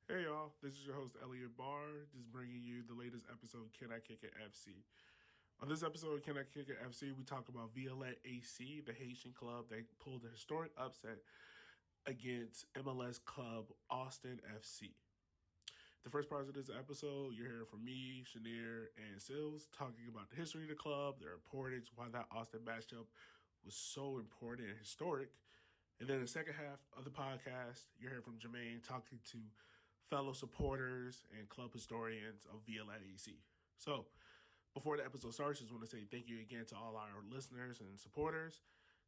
Hey y'all, this is your host Elliot Barr, just bringing you the latest episode of Can I Kick It FC. On this episode of Can I Kick It FC, we talk about Violette AC, the Haitian club that pulled a historic upset against MLS club Austin FC. The first part of this episode, you're hearing from me, Shanier, and Sills talking about the history of the club, their importance, why that Austin matchup was so important and historic. And then in the second half of the podcast, you're hearing from Jermaine talking to fellow supporters and club historians of Violette AC. So, before the episode starts, I just want to say thank you again to all our listeners and supporters.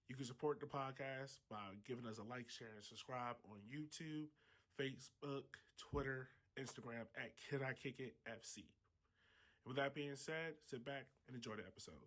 You can support the podcast by giving us a like, share, and subscribe on YouTube, Facebook, Twitter, Instagram at Can I Kick It FC. And with that being said, sit back and enjoy the episode.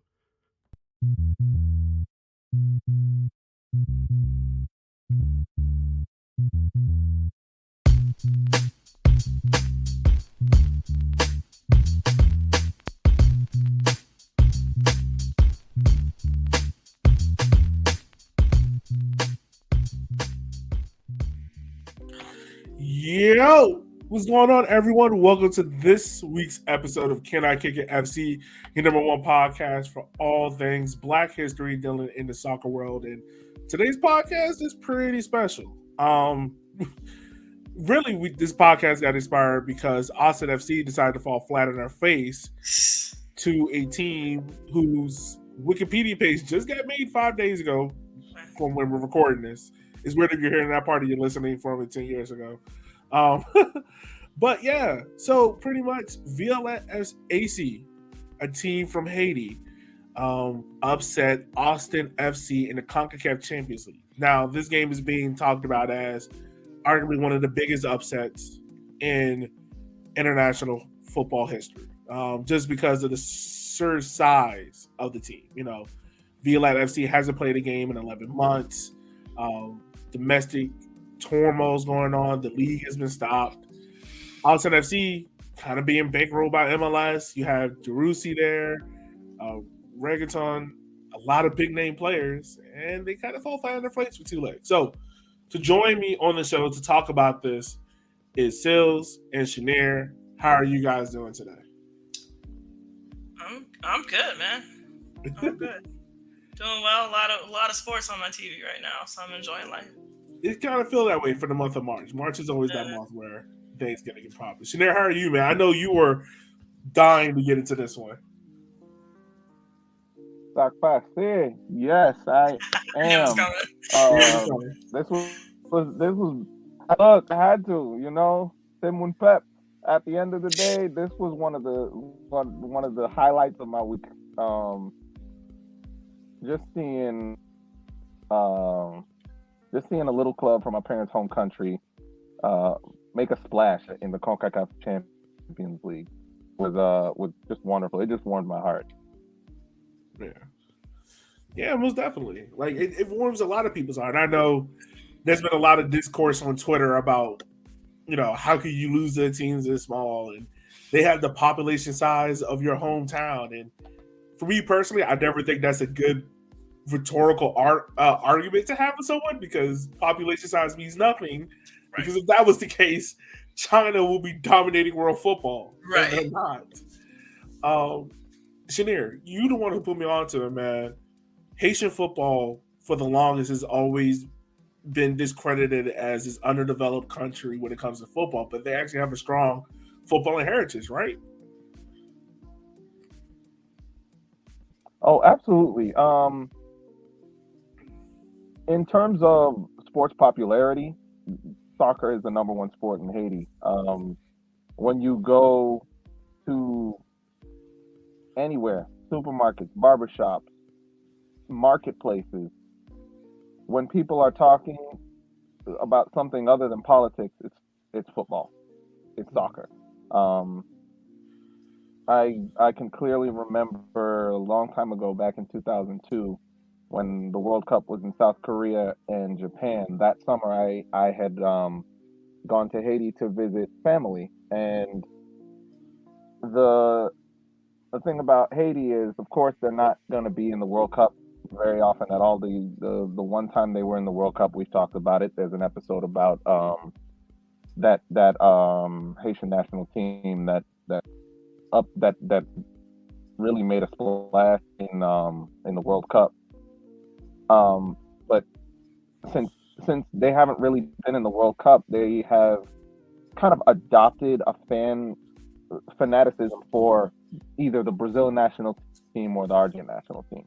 Yo, what's going on, everyone? Welcome to this week's episode of Can I Kick It FC, your number one podcast for all things Black history dealing in the soccer world. And today's podcast is pretty special. Really, this podcast got inspired because Austin FC decided to fall flat on their face to a team whose Wikipedia page just got made 5 days ago from when we're recording this. It's weird if you're hearing that part of you listening from it 10 years ago. Um, but yeah, so pretty much Violette AC, a team from Haiti, upset Austin FC in the CONCACAF Champions League. Now, this game is being talked about as arguably one of the biggest upsets in international football history, just because of the sheer size of the team. You know, Violette FC hasn't played a game in 11 months. Domestic turmoil's going on. The league has been stopped. Austin FC kind of being bankrolled by MLS. You have Jerusi there, Reggaeton, a lot of big name players, and they kind of fall flat on their face with two legs. So, to join me on the show to talk about this is Sills and Shanier. How are you guys doing today? I'm good, man. I'm good. Doing well. A lot of sports on my TV right now, so I'm enjoying life. It kind of feel that way for the month of March. March is always that Uh, month where things gonna get popular. Shanair, how are you, man? I know you were dying to get into this one. Sakpase. Yes, I I knew it was am. coming. This was look, I had to, Simon Pep. At the end of the day, this was one of the highlights of my week. Um just seeing um just seeing a little club from my parents' home country uh make a splash in the CONCACAF Champions League was just wonderful. It just warmed my heart. Yeah, yeah, most definitely. Like it warms a lot of people's heart. I know there's been a lot of discourse on Twitter about how could you lose to teams this small and they have the population size of your hometown. And for me personally, I never think that's a good rhetorical argument to have with someone because population size means nothing. Right. Because if that was the case, China will be dominating world football, and Right. they're not. Um, Shanier, you the one who put me onto it, man. Haitian football for the longest has always been discredited as this underdeveloped country when it comes to football, but they actually have a strong footballing heritage, right? Oh, absolutely. In terms of sports popularity, soccer is the number one sport in Haiti. When you go to anywhere, supermarkets, barbershops, marketplaces, when people are talking about something other than politics, it's football, it's soccer. Um, I can clearly remember a long time ago, back in 2002, when the World Cup was in South Korea and Japan. That summer, I had gone to Haiti to visit family, and the the thing about Haiti is, of course, they're not going to be in the World Cup very often at all. The one time they were in the World Cup, we've talked about it. There's an episode about that Haitian national team that really made a splash in the World Cup. But since since they haven't really been in the World Cup, they have kind of adopted a fanaticism for either the Brazil national team or the Argentine national team.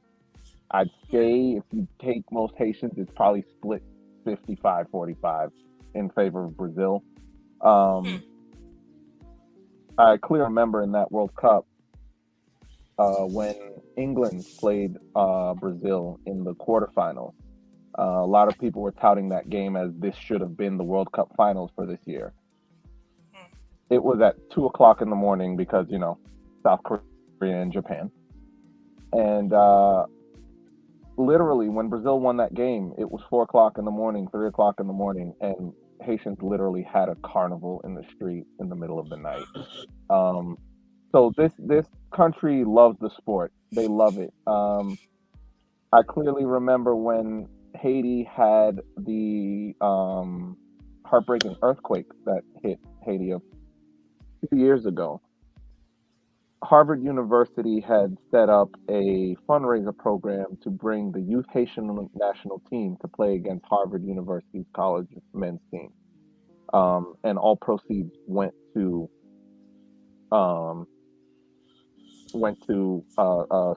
I'd say if you take most Haitians, it's probably split 55-45 in favor of Brazil. Um, I clearly remember in that World Cup when England played Brazil in the quarterfinal. A lot of people were touting that game as this should have been the World Cup finals for this year. It was at 2 o'clock in the morning because South Korea and Japan, and literally when Brazil won that game, it was 4 o'clock in the morning, 3 o'clock in the morning, and Haitians literally had a carnival in the street in the middle of the night. Um, so this country loves the sport; they love it. I clearly remember when Haiti had the heartbreaking earthquake that hit Haiti a few years ago. Harvard University had set up a fundraiser program to bring the youth Haitian national team to play against Harvard University's college men's team, and all proceeds um, went to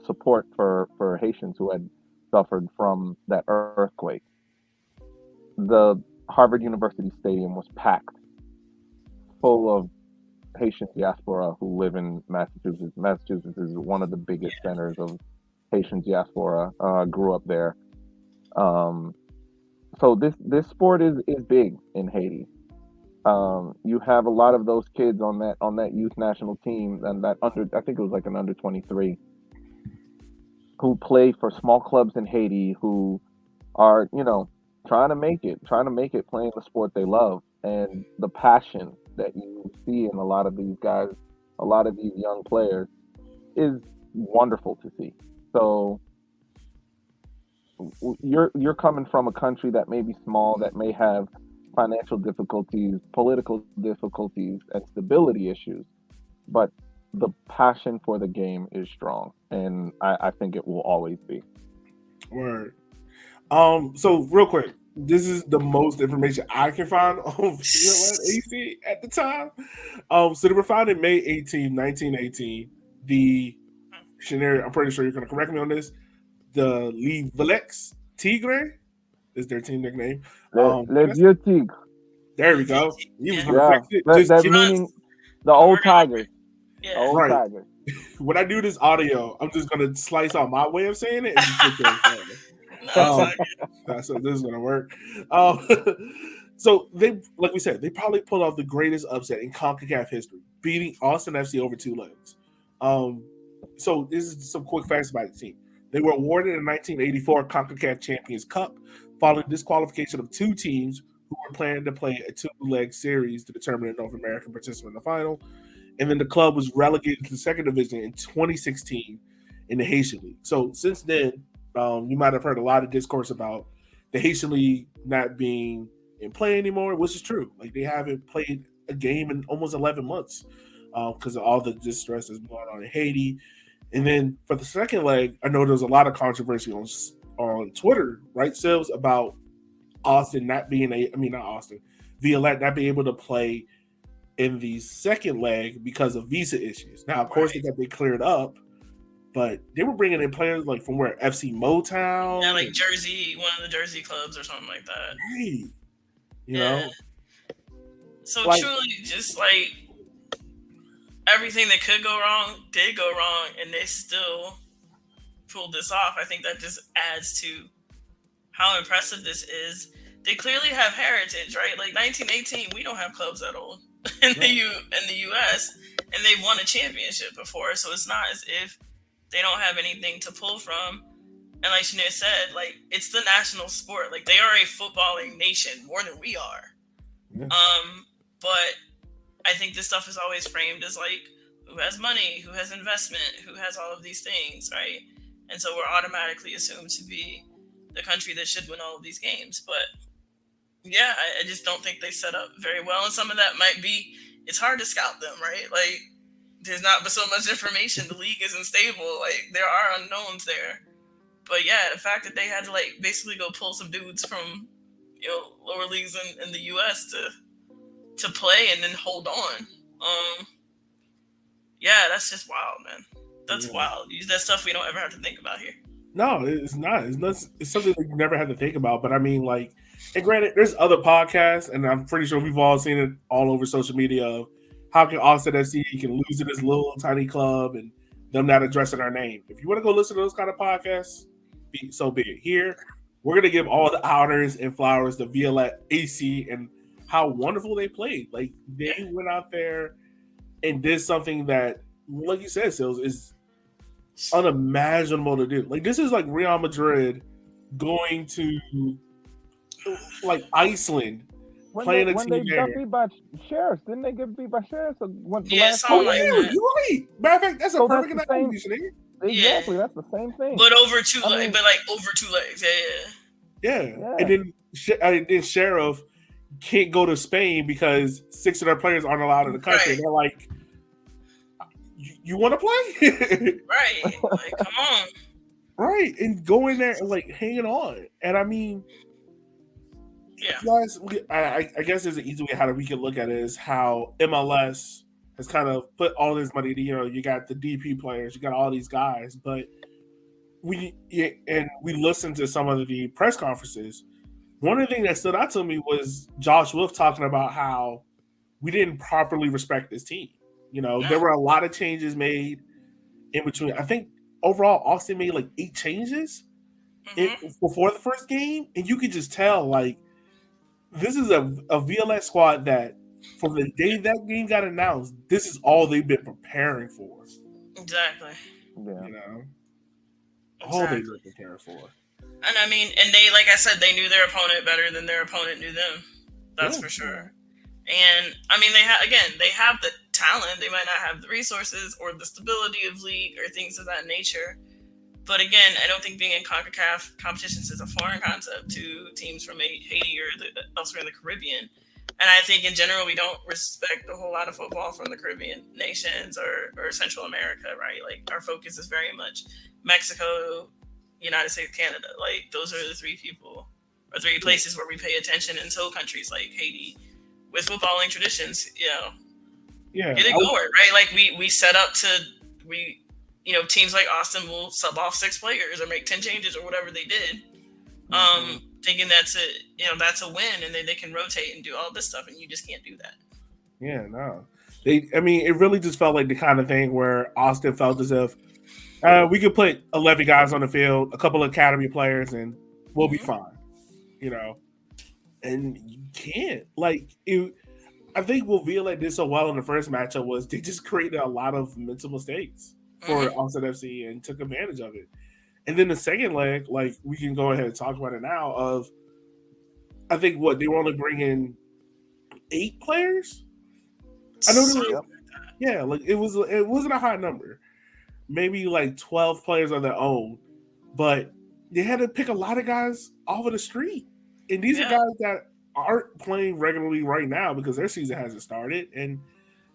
support for Haitians who had suffered from that earthquake. The Harvard University Stadium was packed, full of Haitian diaspora who live in Massachusetts. Massachusetts is one of the biggest centers of Haitian diaspora. Grew up there. Um, so this sport is big in Haiti. You have a lot of those kids on that youth national team and that under I think it was like an under 23 who play for small clubs in Haiti who are trying to make it playing the sport they love, and the passion that you see in a lot of these guys, a lot of these young players is wonderful to see. So you're coming from a country that may be small, that may have financial difficulties, political difficulties, and stability issues, but the passion for the game is strong, and I think it will always be. Word. So real quick, this is the most information I can find on Violette AC at the time. So they were founded May 18, 1918. The dictionary, I'm pretty sure you're gonna correct me on this. The Livelets Tigre is their team nickname. Les Vieux Tigres. There we go. He was gonna Yeah, fix it. that You know, meaning the old tigers. The yeah. old Right. tigers. When I do this audio, I'm just gonna slice out my way of saying it and just put yours on it. No, it's all So this is gonna work. Um, so they, like we said, they probably pulled off the greatest upset in CONCACAF history, beating Austin FC over two legs. Um, so this is some quick facts about the team. They were awarded a 1984 CONCACAF Champions Cup following disqualification of two teams who were planning to play a two-leg series to determine a North American participant in the final. And then the club was relegated to the second division in 2016 in the Haitian League. So since then, you might have heard a lot of discourse about the Haitian League not being in play anymore, which is true. Like they haven't played a game in almost 11 months because of all the distress that's going on in Haiti. And then for the second leg, I know there's a lot of controversy on Twitter, right, Sales, about Austin not being not Austin, Violette not being able to play in the second leg because of visa issues. Now, of course, they got they cleared up, but they were bringing in players like from where FC Motown, Yeah, like Jersey, one of the Jersey clubs or something like that. Right. You Yeah. know, So like- truly, just like everything that could go wrong did go wrong, and they still pulled this off. I think that just adds to how impressive this is. They clearly have heritage, right? Like 1918, we don't have clubs that old in the U.S. and they've won a championship before, so it's not as if they don't have anything to pull from. And like Shanae said, like it's the national sport. Like they are a footballing nation more than we are. Yeah. But I think this stuff is always framed as like who has money, who has investment, who has all of these things, right? And so we're automatically assumed to be the country that should win all of these games. But Yeah, I just don't think they set up very well, and some of that might be it's hard to scout them, right? Like there's not so much information. The league isn't stable. Like there are unknowns there. But yeah, the fact that they had to like basically go pull some dudes from lower leagues in the U.S. to play and then hold on. Yeah, that's just wild, man. That's wild. That's stuff we don't ever have to think about here. No, it's not. It's something that you never had to think about. But I mean, like, and granted, there's other podcasts, and I'm pretty sure we've all seen it all over social media. Of how can Austin FC can lose to this little tiny club and them not addressing our name? If you want to go listen to those kind of podcasts, so be it. Here, we're gonna give all the honors and flowers to Violette AC and how wonderful they played. Like they went out there and did something that, like you said, Sills, is unimaginable to do. Like this is like Real Madrid going to like Iceland playing a team there. When they got beat by Sheriffs, didn't they get beat by Sheriffs? You're right. Matter of fact, that's a perfect analogy. Exactly, that's the same thing. But over two legs, over two legs. Yeah. And then Sheriff can't go to Spain because 6 of their players aren't allowed in the country. Right. They're like, you want to play? Right. Like, come on. Right. And go in there and like hanging on. And I mean, guys, I guess there's an easy way how we can look at it is how MLS has kind of put all this money to, you got the DP players, you got all these guys, but we listened to some of the press conferences. One of the things that stood out to me was Josh Wolf talking about how we didn't properly respect this team. There were a lot of changes made in between. I think overall Austin made like 8 changes before the first game, and you could just tell like this is a Violette squad that from the day that game got announced, this is all they've been preparing for. Exactly. Yeah. All they've been preparing for. And I mean, and they, like I said, they knew their opponent better than their opponent knew them. That's for sure. And I mean, they have the talent. They might not have the resources or the stability of league or things of that nature. But again, I don't think being in CONCACAF competitions is a foreign concept to teams from Haiti or elsewhere in the Caribbean. And I think in general, we don't respect a whole lot of football from the Caribbean nations or Central America, right? Like our focus is very much Mexico, United States, Canada. Like those are the 3 places where we pay attention. And so countries like Haiti with footballing traditions, get it going, right? Like we set up teams like Austin will sub off 6 players or make 10 changes or whatever they did, thinking that's a win, and then they can rotate and do all this stuff, and you just can't do that. Yeah, no. It really just felt like the kind of thing where Austin felt as if we could put 11 guys on the field, a couple of academy players, and we'll be fine. And you can't. I think what Violette did so well in the first matchup was they just created a lot of mental mistakes for Austin FC and took advantage of it. And then the second leg, like we can go ahead and talk about it now. I think they were only bringing 8 players. I know it wasn't a high number. Maybe like 12 players on their own, but they had to pick a lot of guys off of the street, and these are guys that aren't playing regularly right now because their season hasn't started. And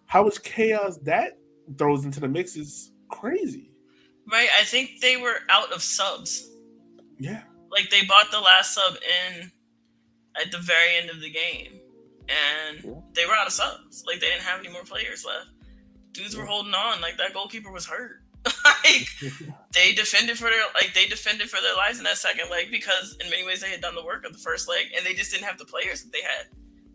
how much chaos that throws into the mix is crazy. Right, I think they were out of subs. Yeah. Like they bought the last sub in at the very end of the game, and they were out of subs. Like they didn't have any more players left. Dudes were holding on. Like that goalkeeper was hurt. Like they defended for their lives in that second leg because in many ways they had done the work of the first leg, and they just didn't have the players that they had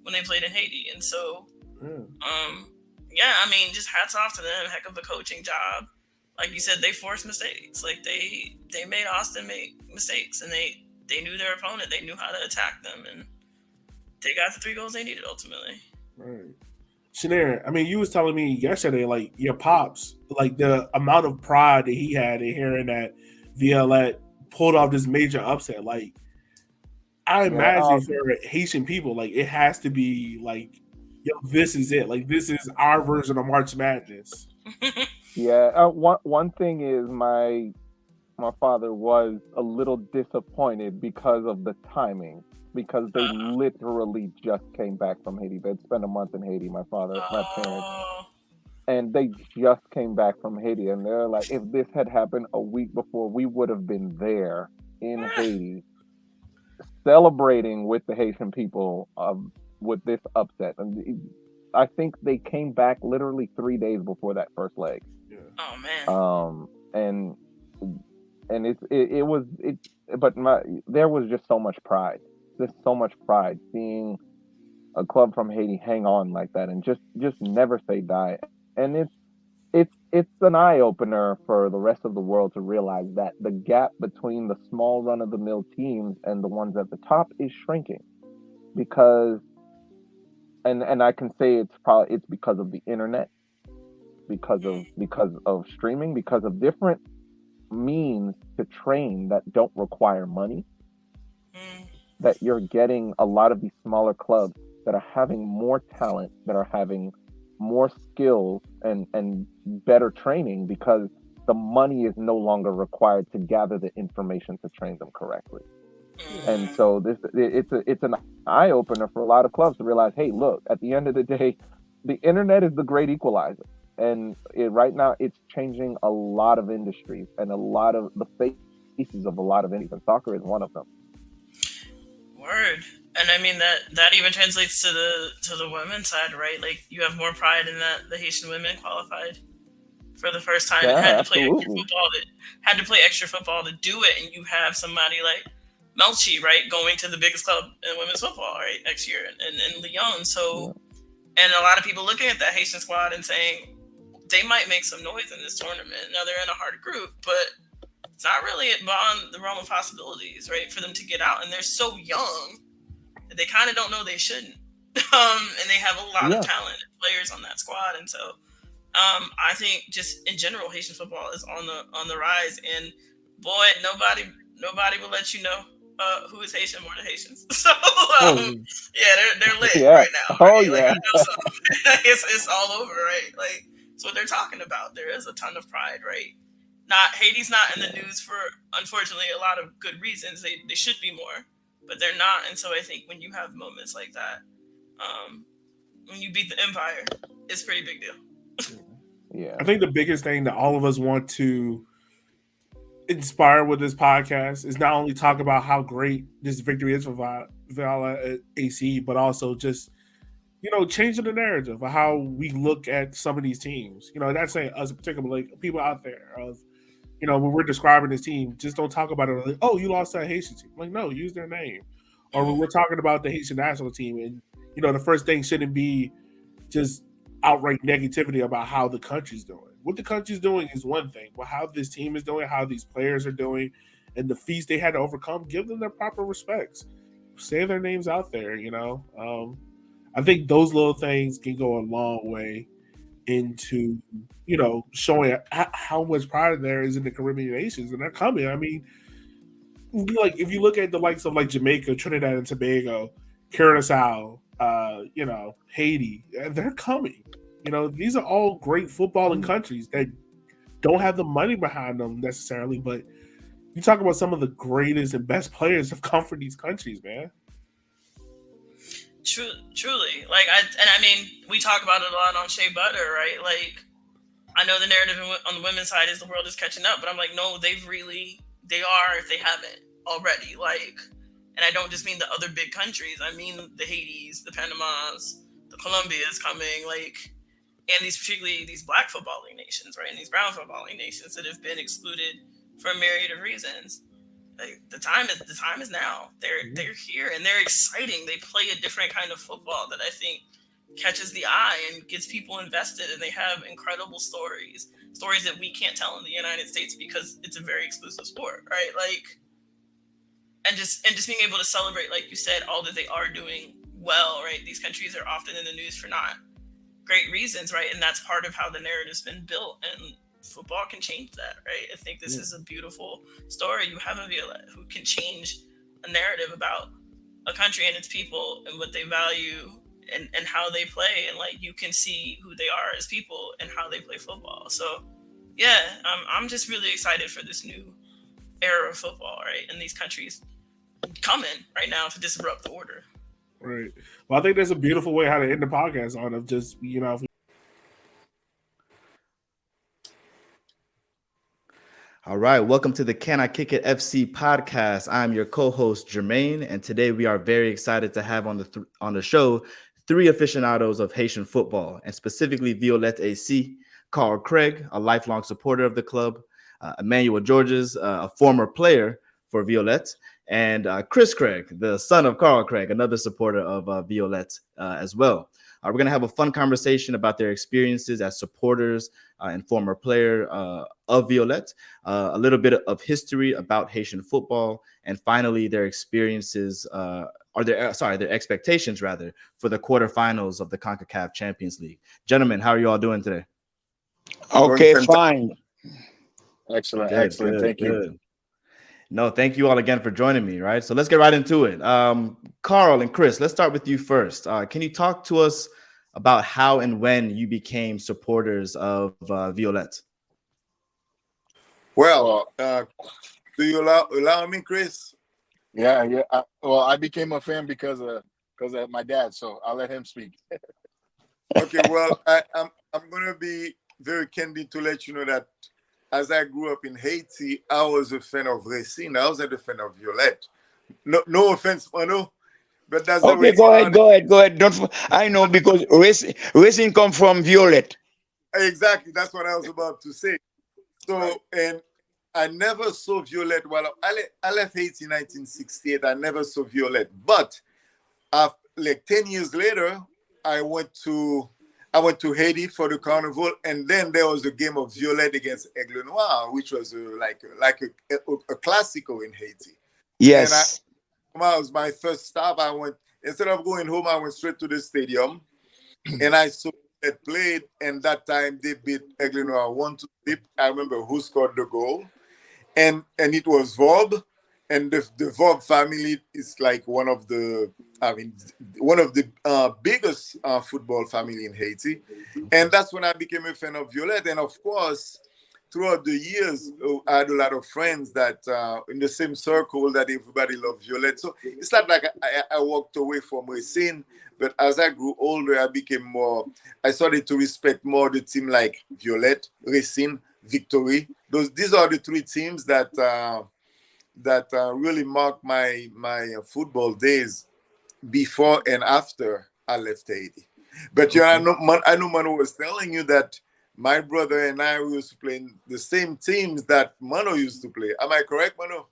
when they played in Haiti. And so, I mean, just hats off to them. Heck of a coaching job. Like you said, they forced mistakes. Like they made Austin make mistakes, and they knew their opponent. They knew how to attack them, and they got the 3 goals they needed ultimately. Right. Shanir, I mean, you was telling me yesterday, like your pops, like the amount of pride that he had in hearing that Violette pulled off this major upset. Like, I imagine for Haitian people, like it has to be like, yo, this is it. Like this is our version of March Madness. One thing is my father was a little disappointed because of the timing. because they literally just came back from Haiti. They'd spent a month in Haiti, my parents, and they just came back from Haiti. And they're like, if this had happened a week before, we would have been there in Haiti celebrating with the Haitian people with this upset. And I think they came back literally 3 days before that first leg. Yeah. Oh man. And there was just so much pride, seeing a club from Haiti hang on like that and just never say die. And it's an eye opener for the rest of the world to realize that the gap between the small run of the mill teams and the ones at the top is shrinking, because and I can say it's because of the internet, because of streaming, because of different means to train that don't require money, that you're getting a lot of these smaller clubs that are having more talent, that are having more skills and better training, because the money is no longer required to gather the information to train them correctly. And so it's an eye opener for a lot of clubs to realize, hey, look, at the end of the day, the internet is the great equalizer. And right now, it's changing a lot of industries and a lot of the faces of a lot of industries, and soccer is one of them. Word. And I mean that even translates to the women's side, right? Like, you have more pride in that the Haitian women qualified for the first time and had to play extra football to do it, and you have somebody like Melchi, right, going to the biggest club in women's football, right, next year in Lyon. So, and a lot of people looking at that Haitian squad and saying they might make some noise in this tournament. Now they're in a hard group, but it's not really beyond the realm of possibilities, right, for them to get out. And they're so young that they kind of don't know they shouldn't. And they have a lot of talented players on that squad. And so I think just in general, Haitian football is on the rise. And boy, nobody will let you know who is Haitian more than Haitians. So they're lit right now. Right? Like, I know it's all over, right? Like, it's what they're talking about. There is a ton of pride, right? Haiti's not in the news for, unfortunately, a lot of good reasons. They should be more, but they're not. And so I think when you have moments like that, when you beat the Empire, it's a pretty big deal. Yeah, I think the biggest thing that all of us want to inspire with this podcast is not only talk about how great this victory is for Violette AC, but also just, changing the narrative of how we look at some of these teams. That's saying us in particular, like people out there of, when we're describing this team, just don't talk about it like, oh, you lost that Haitian team. Like, no, use their name. Or when we're talking about the Haitian national team, and the first thing shouldn't be just outright negativity about how the country's doing. What the country's doing is one thing, but how this team is doing, how these players are doing, and the feats they had to overcome, give them their proper respects. Say their names out there, I think those little things can go a long way into, showing how much pride there is in the Caribbean nations, and they're coming. I mean, like, if you look at the likes of like Jamaica, Trinidad and Tobago, Curacao, Haiti, they're coming. These are all great footballing countries that don't have the money behind them necessarily, but you talk about some of the greatest and best players have come from these countries, man. Truly. Like, I mean, we talk about it a lot on Shea Butter, right? Like, I know the narrative on the women's side is the world is catching up, but I'm like, no, they are, if they haven't already. Like, and I don't just mean the other big countries. I mean the Haitis, the Panamas, the Colombias coming, like, and particularly these black footballing nations, right? And these brown footballing nations that have been excluded for a myriad of reasons. Like, the time is now. They're here and they're exciting. They play a different kind of football that I think catches the eye and gets people invested, and they have incredible stories that we can't tell in the United States because it's a very exclusive sport, right? Like, and just being able to celebrate, like you said, all that they are doing well, right? These countries are often in the news for not great reasons, right? And that's part of how the narrative's been built, and football can change that, right? I think this is a beautiful story. You have a Violette who can change a narrative about a country and its people and what they value and how they play, and like, you can see who they are as people and how they play football. So yeah, I'm just really excited for this new era of football, right? And these countries coming right now to disrupt the order. Right. Well, I think that's a beautiful way how to end the podcast on of just if All right, welcome to the Can I Kick It FC podcast. I'm your co-host Jermaine, and today we are very excited to have on the show three aficionados of Haitian football, and specifically Violette AC, Carl Craig, a lifelong supporter of the club, Emmanuel Georges, a former player for Violette, and Chris Craig, the son of Carl Craig, another supporter of Violette as well. We're going to have a fun conversation about their experiences as supporters and former player of Violette, a little bit of history about Haitian football, and finally their experiences their expectations rather for the quarterfinals of the CONCACAF Champions League. Gentlemen, how are you all doing today? Okay, fine. Excellent, Good, excellent. good, Thank you. good. No, thank you all again for joining me, right? So let's get right into it. Carl and Chris, let's start with you first. Can you talk to us about how and when you became supporters of Violette? Well, do you allow me, Chris? Yeah, yeah. I became a fan because of my dad, so I'll let him speak. Okay, well, I'm going to be very candid to let you know that as I grew up in Haiti, I was a fan of Racine. I was a fan of Violette. No offense, Mano, but that's the way. Okay, go ahead. I know because racing come from Violette. Exactly, that's what I was about to say. So, and I never saw Violette. Well, I left Haiti in 1968. I never saw Violette, but like 10 years later, I went to Haiti for the carnival, and then there was a game of Violette against Aigle Noir, which was like a classical in Haiti. Yes. And that was my first stop. Instead of going home, I went straight to the stadium, and I saw it played. And that time they beat Aigle Noir 1-0. I remember who scored the goal, and it was Vob. And the Vob family is like one of the biggest football family in Haiti. And that's when I became a fan of Violette. And of course, throughout the years, I had a lot of friends that in the same circle that everybody loved Violette. So it's not like I walked away from Racine, but as I grew older, I started to respect more the team like Violette, Racine, Victory. These are the three teams that really marked my football days before and after I left Haiti. But I know Manu was telling you that my brother and I used to play in the same teams that Mano used to play. Am I correct, Mano?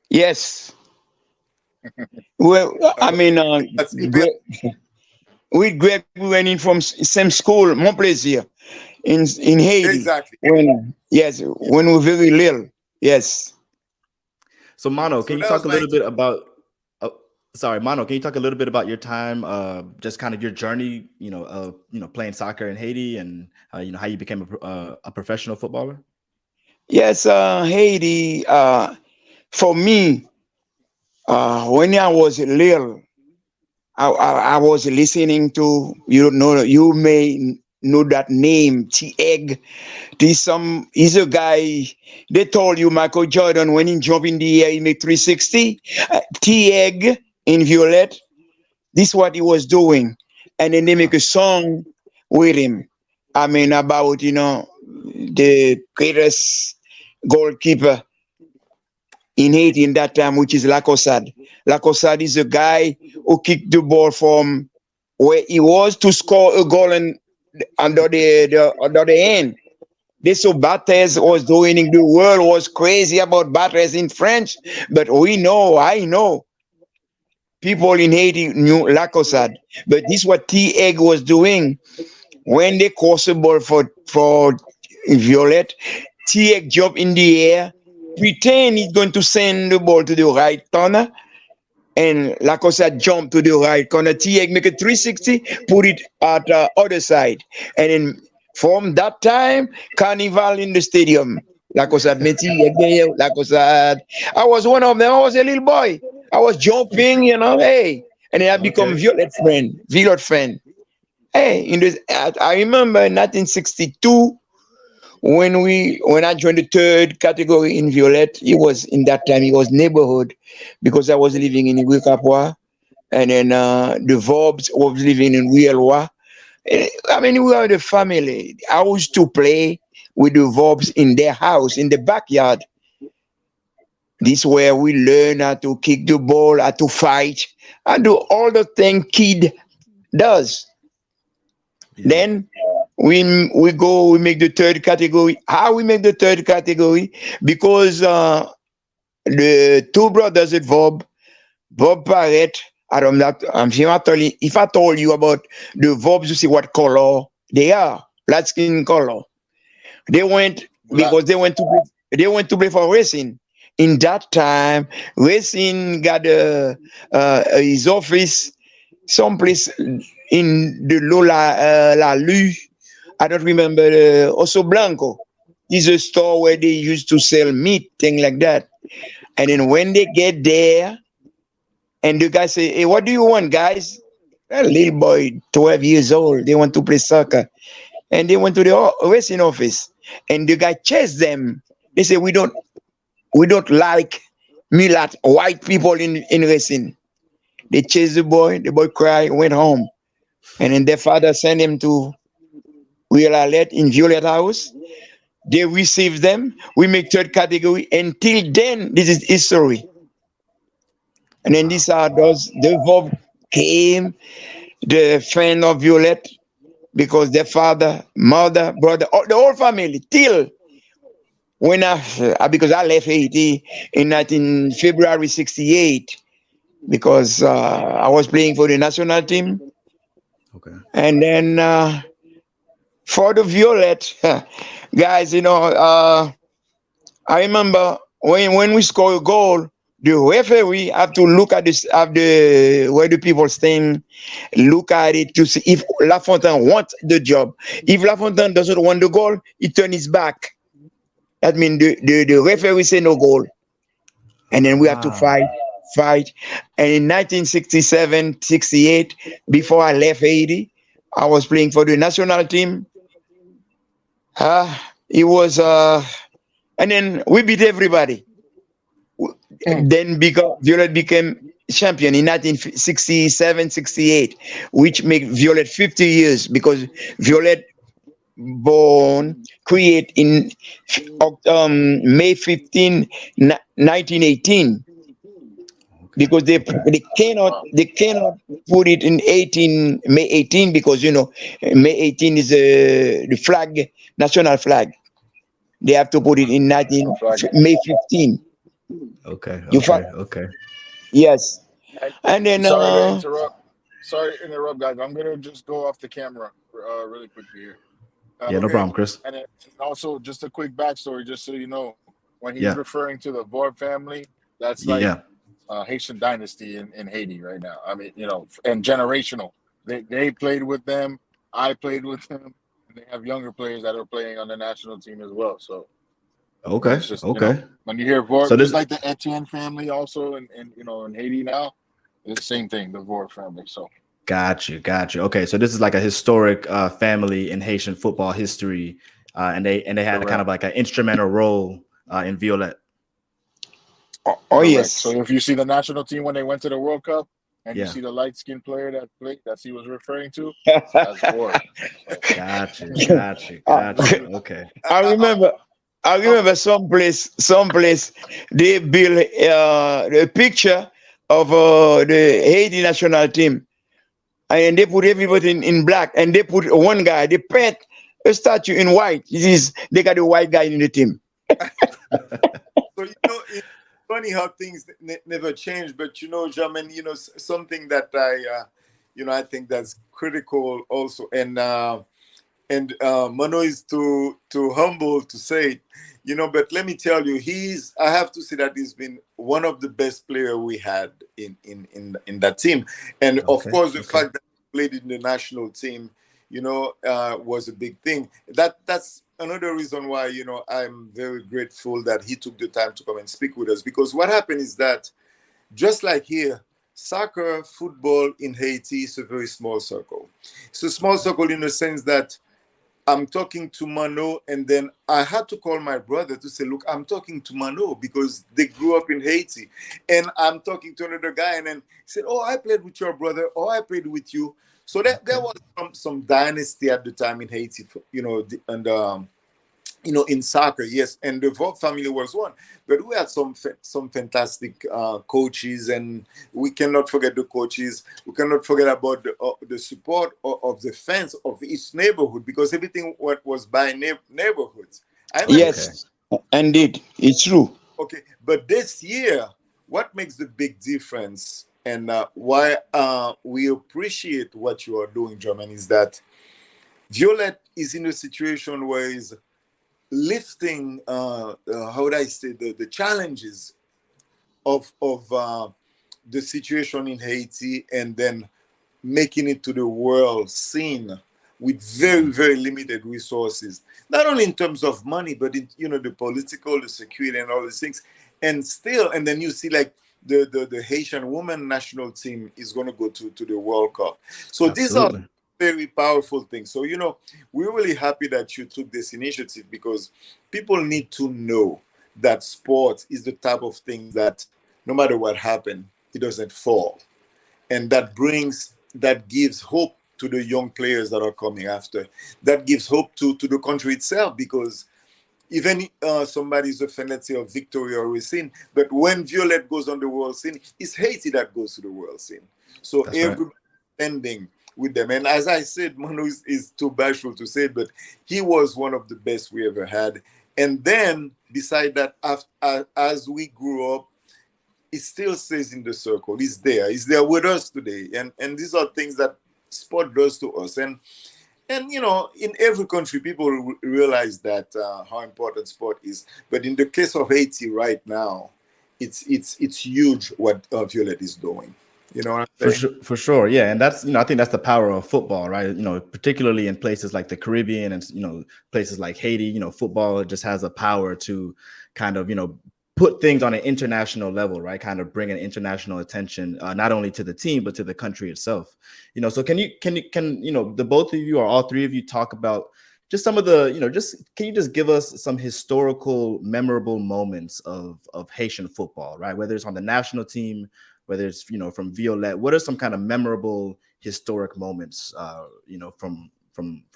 Yes. Well, I mean, with Greg, we went in from same school, Montplaisir, in Haiti. Exactly. When we were very little. Yes. So Mano, can you talk a little bit about? Mano, can you talk a little bit about your time, just kind of your journey, playing soccer in Haiti, and how you became a professional footballer? Yes, Haiti. For me, when I was little, I was listening to you may know that name, T. Egg. He's a guy. They told you Michael Jordan when he jump in the air, he make 360. T. Egg in Violette. This is what he was doing, and then they make a song with him. I mean about the greatest goalkeeper in Haiti in that time, which is Lacosade. Lacosade is a guy who kicked the ball from where he was to score a goal under the end. This so Bates was doing it. The world was crazy about Bates in French, but I know. People in Haiti knew Lacosade. But this is what T. Egg was doing when they cross the ball for Violette. T. Egg jump in the air, pretend he's going to send the ball to the right corner, and Lacosade jump to the right corner. T. Egg make a 360, put it at the other side. And then from that time, carnival in the stadium. Lacosade, Lacosade. I was one of them. I was a little boy. I was jumping, hey. And then I become Violette friend. Hey, I remember in 1962, when I joined the third category in Violette, it was in that time it was neighborhood because I was living in Wikapwa, and then the Vobs was living in Rielwa. I mean, we are the family. I used to play with the Vobs in their house in the backyard. This where we learn how to kick the ball, how to fight, and do all the thing kid does. Yeah. Then we make the third category. How we make the third category? Because the two brothers at Bob Barrett. I don't know. If I told you about the Vobs, you see what color they are, light skin color. They went Black. because they went to play for Racing. In that time, Racing got his office someplace in the Lola La Lu. I don't remember. Also Blanco. It's a store where they used to sell meat, thing like that. And then when they get there, and the guy say, "Hey, what do you want, guys?" A little boy, 12 years old, they want to play soccer, and they went to the Racing office, and the guy chased them. They say, "We don't like mulat white people in Racing." They chased the boy. The boy cried, went home, and then their father sent him to Real Alert in Violet House. They received them. We make third category. Until then, this is history. And then these are those the Vob came, the friend of Violet, because their father, mother, brother, the whole family, till when because I left Haiti in 19 February 68 because I was playing for the national team. Okay. And then for the Violet, guys, I remember when we score a goal, the referee have to look at this, at the where the people staying, look at it to see if Lafontaine wants the job. If Lafontaine doesn't want the goal, he turn his back. That means the referee say no goal, and then we have to fight. And in 1967, 68, before I left Haiti, I was playing for the national team. It was and then we beat everybody. Then because Violet became champion in 1967, 68, which made Violet 50 years because Violet born create in May 15, 1918 because they cannot put it in 18 May 18 because May 18 is the flag, national flag. They have to put it in 19 May 15. Okay. You Okay. Okay. Yes. And And then sorry to interrupt. Sorry to interrupt, guys. I'm gonna just go off the camera really quickly here. Yeah. No Okay. problem, Chris. And also, just a quick backstory, just so you know, when he's Yeah. referring to the Vorb family, that's like Yeah. Haitian dynasty in Haiti right now. I mean, and generational. They played with them. I played with them. And they have younger players that are playing on the national team as well. So Okay. it's just Okay. when you hear Vorb, So just this. like the Etienne family, also in Haiti now, it's the same thing. The Vorb family. So Got you. Got you. Okay. So this is like a historic family in Haitian football history, and they had kind correct. of like an instrumental role in Violette. oh Correct. So yes. if you see the national team when they went to the World Cup, and you Yeah. see the light skinned player that played that he was referring to, that's Vorb. So Got you. Got you. Got you. Okay. I remember. I Um, remember someplace they built a picture of the Haiti national team, and they put everybody in black, and they put one guy, they paint a statue in white. They got a white guy in the team. So it's funny how things never change. But Jermaine, something that I think that's critical also, and Mano is too humble to say it, But let me tell you, I have to say that he's been one of the best player we had in that team, and of Okay. course the Okay. fact that he played in the national team, was a big thing. That's another reason why I'm very grateful that he took the time to come and speak with us, because what happened is that just like here, soccer, football in Haiti is a very small circle. It's a small circle in the sense that I'm talking to Mano, and then I had to call my brother to say, look, I'm talking to Mano because they grew up in Haiti. And I'm talking to another guy, and then he said, oh, I played with your brother, or I played with you. So that there was some dynasty at the time in Haiti, in soccer, yes, and the Vogue family was one. But we had some fantastic coaches, and we cannot forget the coaches. We cannot forget about the support of the fans of each neighborhood, because everything was by neighborhoods. I remember. Yes, indeed, it's true. Okay, but this year, what makes the big difference, and why we appreciate what you are doing, German, is that Violet is in a situation where is lifting how would I say the challenges of the situation in Haiti, and then making it to the world scene with very, very limited resources, not only in terms of money, but in the political, the security, and all these things. And then you see like the Haitian women national team is going to go to the World Cup. So these are Absolutely. very powerful things. So we're really happy that you took this initiative, because people need to know that sport is the type of thing that no matter what happened, it doesn't fall. And that gives hope to the young players that are coming after. That gives hope to the country itself, because even somebody's offended, say, of Victoria or Racine, but when Violet goes on the world scene, it's Haiti that goes to the world scene. So That's right. everybody standing with them. And as I said, Manu is too bashful to say it, but he was one of the best we ever had. And then beside that, as we grew up, it still stays in the circle. He's there. He's there with us today. And these are things that sport does to us. And in every country, people realize that how important sport is. But in the case of Haiti right now, it's huge what Violet is doing. You know what I'm saying? For sure, yeah, and that's I think that's the power of football, right? Particularly in places like the Caribbean and places like Haiti. Football just has a power to kind of put things on an international level, right? Kind of bring an international attention, not only to the team but to the country itself. So can the both of you or all three of you talk about just some of the can you just give us some historical memorable moments of Haitian football, right? Whether it's on the national team, whether it's from Violette, what are some kind of memorable historic moments from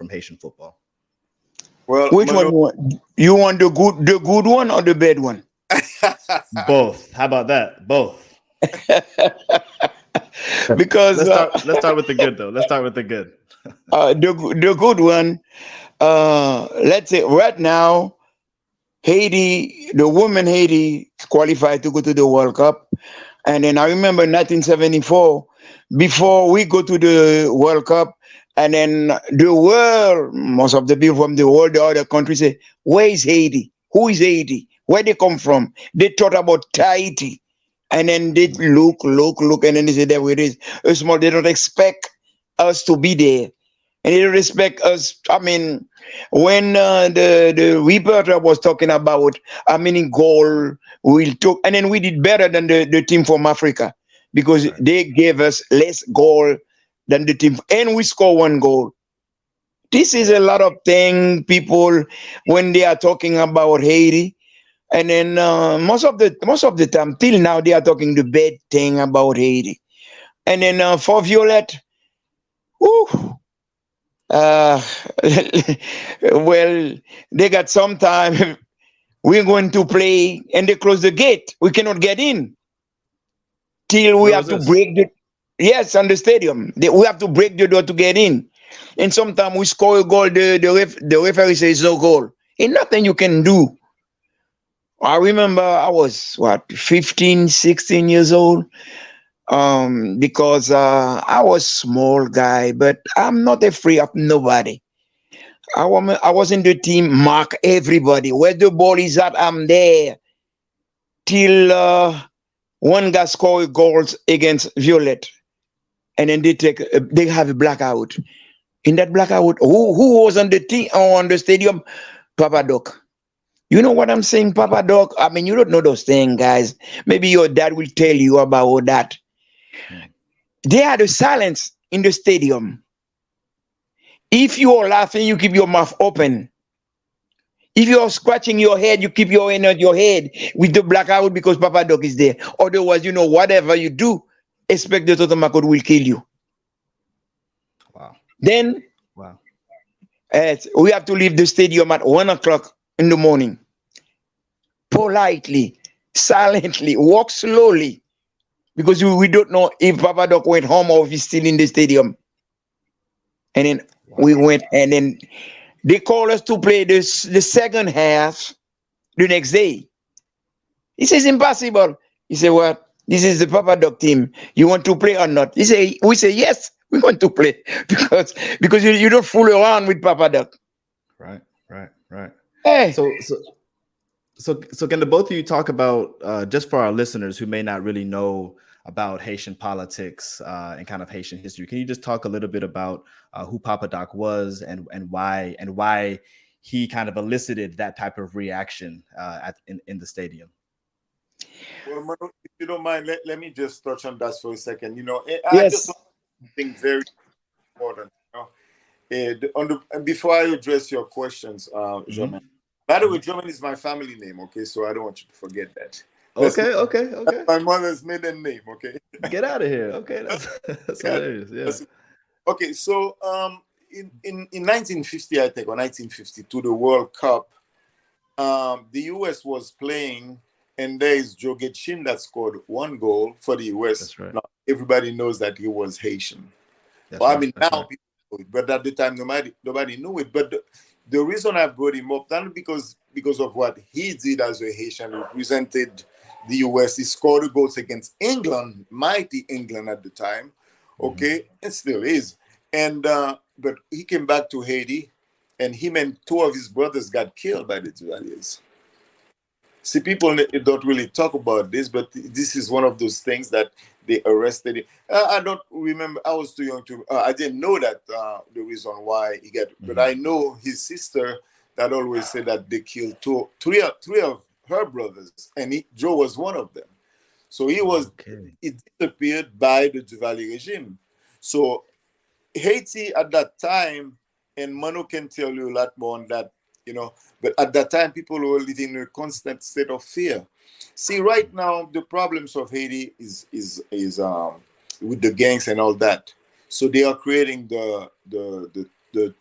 Haitian football? Well, Which one you want? You want the good one or the bad one? Both. How about that? Both. Because let's start with the good though. Let's start with the good. the good one. Let's say right now, Haiti, the women Haiti qualified to go to the World Cup. And then I remember 1974, before we go to the World Cup, and then the world, most of the people from the world, the other countries say, where is Haiti? Who is Haiti? Where they come from? They thought about Tahiti. And then they look, and then they say, there it is. Small, they don't expect us to be there. And they don't expect us. I mean, when the reporter was talking about how many goal we took, and then we did better than the team from Africa, because they gave us less goal than the team, and we score one goal. This is a lot of things people when they are talking about Haiti, and then most of the time till now they are talking the bad thing about Haiti, and then for Violet, whew, well, they got some time. We're going to play, and they close the gate. We cannot get in till we Where have was to this? break the. Yes, on the stadium. We have to break the door to get in. And sometimes we score a goal. The referee says no goal. Ain't nothing you can do. I remember I was 15, 16 years old. Because I was small guy, but I'm not afraid of nobody. I was in the team, mark everybody. Where the ball is at, I'm there. Till one guy scored goals against Violet. And then they have a blackout. In that blackout, who was on the team on the stadium? Papa Doc. You know what I'm saying, Papa Doc? I mean, you don't know those things, guys. Maybe your dad will tell you about that. They had a silence in the stadium. If you are laughing, you keep your mouth open. If you are scratching your head, you keep your hand on your head with the blackout because Papa Doc is there. Otherwise, whatever you do, expect the Totomakot will kill you. Wow. Then Wow. we have to leave the stadium at 1 o'clock in the morning. Politely, silently, walk slowly. Because we don't know if Papa Doc went home or if he's still in the stadium. And then we went, and then they called us to play the second half the next day. He says, impossible. He said, what? This is the Papa Doc team. You want to play or not? We say, yes, we want to play. Because you don't fool around with Papa Doc. Right. Hey. So can the both of you talk about, just for our listeners who may not really know about Haitian politics and kind of Haitian history, can you just talk a little bit about who Papa Doc was and why he kind of elicited that type of reaction in the stadium? Well, Manu, if you don't mind, let me just touch on that for a second. I Yes. just want something very important. Before I address your questions, Germain. By the way, Germain is my family name, okay? So I don't want you to forget that. That's my mother's maiden name, okay? Get out of here. Okay, that's hilarious. Yeah. Okay, so in 1950, I think, or 1952, the World Cup, the US was playing, and there is Joe Getchin that scored 1 goal for the US. That's right. Now, everybody knows that he was Haitian. Now people know it, but at the time nobody knew it. But the reason I brought him up, not because of what he did as a Haitian, represented the US. He scored goals against England, mighty England at the time, okay, it still is. And but he came back to Haiti, and him and 2 of his brothers got killed by the Duvaliers. See, people don't really talk about this, but this is one of those things that they arrested him. I don't remember. I was too young to. I didn't know that the reason why he got. But I know his sister that always said that they killed three of her brothers, and Joe was one of them. So he disappeared by the Duvalier regime. So Haiti at that time, and Manu can tell you a lot more on that. But at that time, people were living in a constant state of fear. See, right now, the problems of Haiti is with the gangs and all that. So they are creating the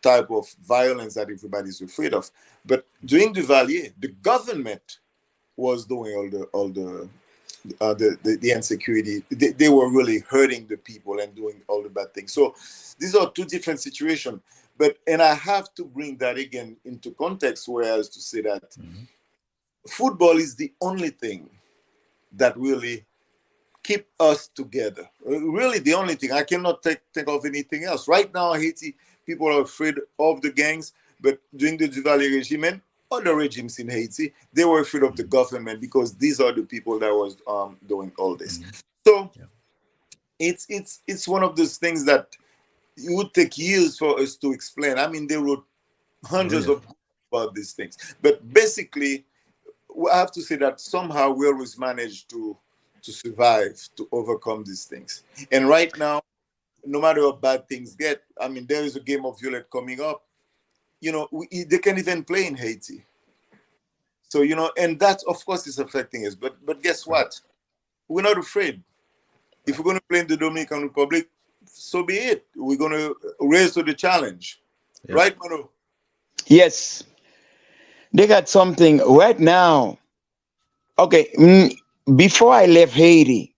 type of violence that everybody's afraid of. But during Duvalier, the government was doing all the insecurity. They were really hurting the people and doing all the bad things. So these are 2 different situations. And I have to bring that again into context, whereas to say that football is the only thing that really keep us together. Really the only thing. I cannot think of anything else. Right now, Haiti, people are afraid of the gangs, but during the Duvalier regime and other regimes in Haiti, they were afraid of the government because these are the people that was doing all this. So it's one of those things that it would take years for us to explain. I mean, they wrote hundreds of books about these things. But basically, I have to say that somehow we always manage to survive, to overcome these things. And right now, no matter how bad things get, I mean, there is a game of Violette coming up. They can't even play in Haiti. So, and that, of course, is affecting us. But guess what? We're not afraid. If we're going to play in the Dominican Republic, so be it. We're going to raise to the challenge. Yep. Right, Manu? Yes. They got something right now. Okay. Before I left Haiti,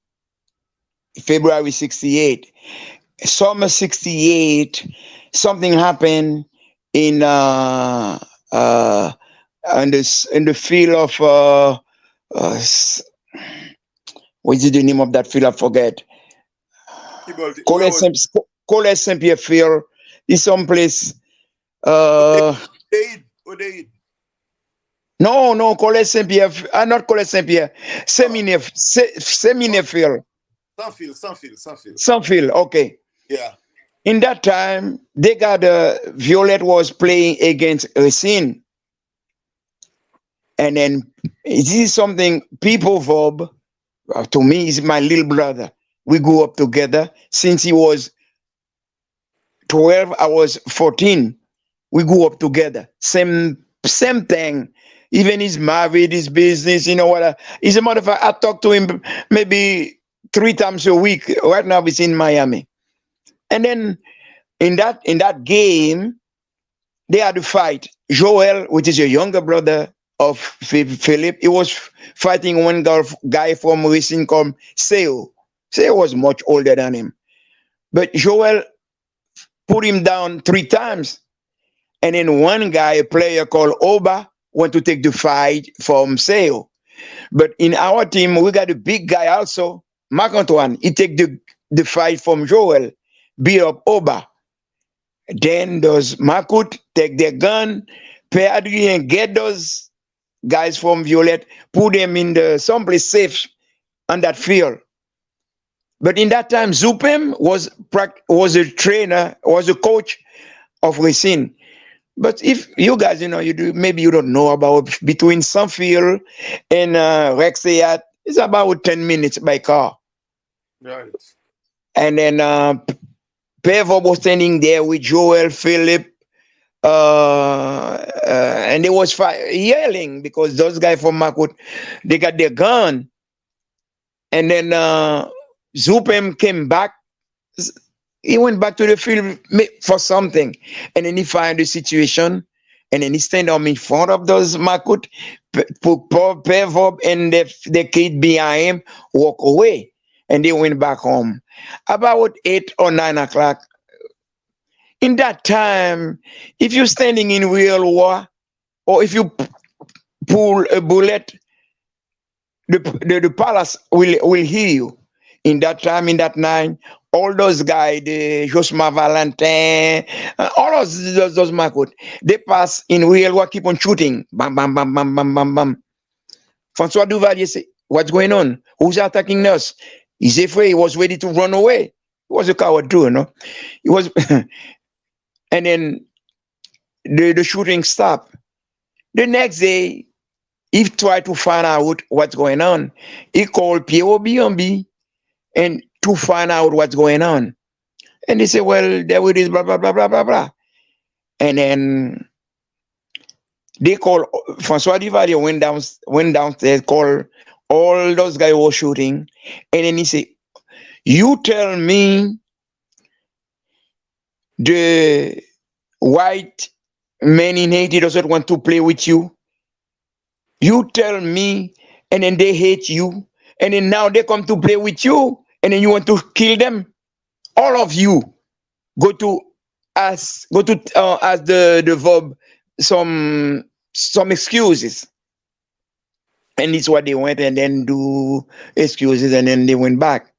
February 68, summer 68, something happened in the field of what is the name of that field? I forget. Colette Saint-Pierre Field is someplace. Odeid. No, Colette Saint-Pierre. Not Colette Saint-Pierre. Seminaire Field. Saint-Field. Okay. Yeah. In that time, they got Violette was playing against Racine. And then this is something people Vob, to me, is my little brother. We grew up together since he was 12, I was 14. We grew up together. Same thing. Even he's married, his business, you know what? As a matter of fact, I talk to him maybe 3 times a week. Right now, he's in Miami. And then in that game, they had to fight. Joel, which is a younger brother of Philip, he was fighting one guy from racing called Seo. Seo was much older than him. But Joel put him down 3 times. And then one guy, a player called Oba, went to take the fight from Seo. But in our team, we got a big guy also, Marc Antoine. He take the fight from Joel, beat up Oba. Then those Makut take their gun, pay Adrien, get those guys from Violette, put them in someplace safe on that field. But in that time, Zupem was a trainer, was a coach of Racine. But if you guys, maybe you don't know about between Sunfield and Rexayat, it's about 10 minutes by car. Right. And then Pevo was standing there with Joel, Philip, and they was yelling because those guys from Makut, they got their gun. And then Zupem came back. He went back to the field for something. And then he found the situation. And then he stand up in front of those Makut, put Pevo and the kid behind him, walk away. And they went back home. About 8 or 9 o'clock. In that time, if you're standing in real war, or if you pull a bullet, the palace will hear you. In that time, in that night, all those guys, the Josma Valentin, all those Makut, they pass in real war, keep on shooting. Bam, bam, bam, bam, bam, bam, bam. François Duvalier say, what's going on? Who's attacking us? He's afraid. He was ready to run away. He was a coward too, He was, and then the shooting stopped. The next day, he tried to find out what's going on. He called Pierre Biombi and to find out what's going on. And they said, well, there it is, blah, blah, blah, blah, blah, blah. And then they called, François Duvalier went downstairs, called all those guys who were shooting. And then he said, you tell me the white men in Haiti doesn't want to play with you. You tell me, and then they hate you. And then now they come to play with you. And then you want to kill them. All of you go to ask the verb some excuses. And it's what they went and then do excuses and then they went back.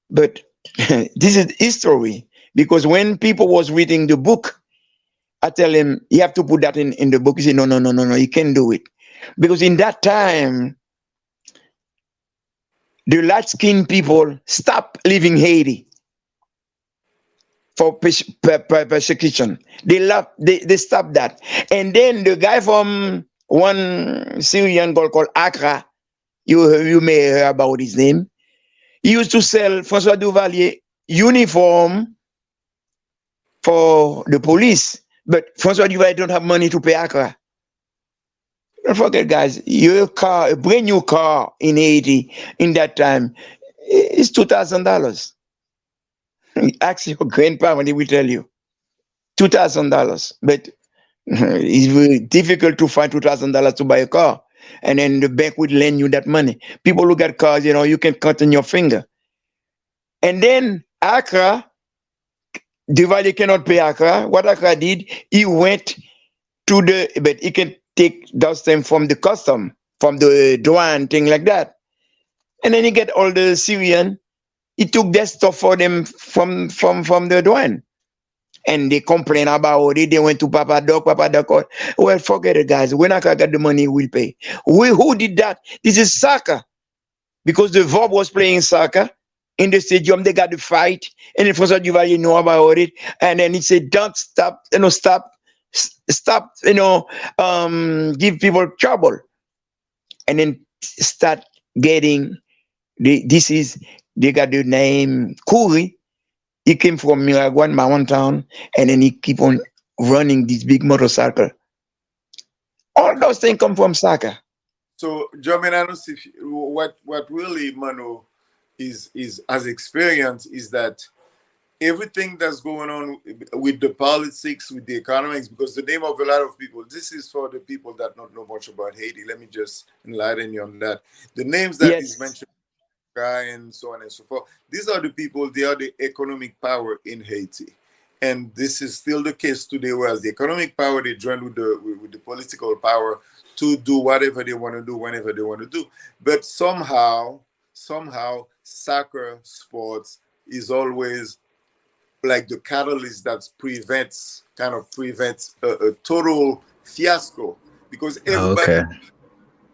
But this is history. Because when people was reading the book, I tell him, you have to put that in the book. He said, no, you can't do it. Because in that time, the light-skinned people stopped leaving Haiti for persecution. They stopped that. And then the guy from one Syrian girl called Accra, you may hear about his name, he used to sell François Duvalier uniform for the police. But François Duvalier don't have money to pay Accra. Don't forget, guys, your car, a brand new car in Haiti in that time is $2,000. Ask your grandpa and he will tell you. $2,000. But it's very difficult to find $2,000 to buy a car. And then the bank would lend you that money. People look at cars, you can cut on your finger. And then Accra, Duvalier cannot pay Accra. What Accra did, he went to but he can take those things from the custom, from the douane, thing like that. And then he get all the Syrian, he took their stuff for them from the douane. And they complain about it. They went to Papa Doc. Well, forget it, guys. When I got the money, we'll pay. Who did that? This is soccer. Because the Verb was playing soccer in the stadium. They got the fight. And then François Duvalier know about it. And then he said, don't stop, stop, give people trouble. And then start getting, they got the name Kuri. He came from Miragwan, my hometown, and then he keep on running this big motorcycle. All those things come from soccer. So, German, I don't see what really Mano is as experience is that everything that's going on with the politics, with the economics, because the name of a lot of people, this is for the people that don't know much about Haiti. Let me just enlighten you on that. The names that is Yes, mentioned, guy and so on and so forth, these are the people, they are the economic power in Haiti. And this is still the case today, whereas the economic power, they join with the political power to do whatever they want to do, whenever they want to do. But somehow, soccer sports is always like the catalyst that prevents a total fiasco because Oh, okay.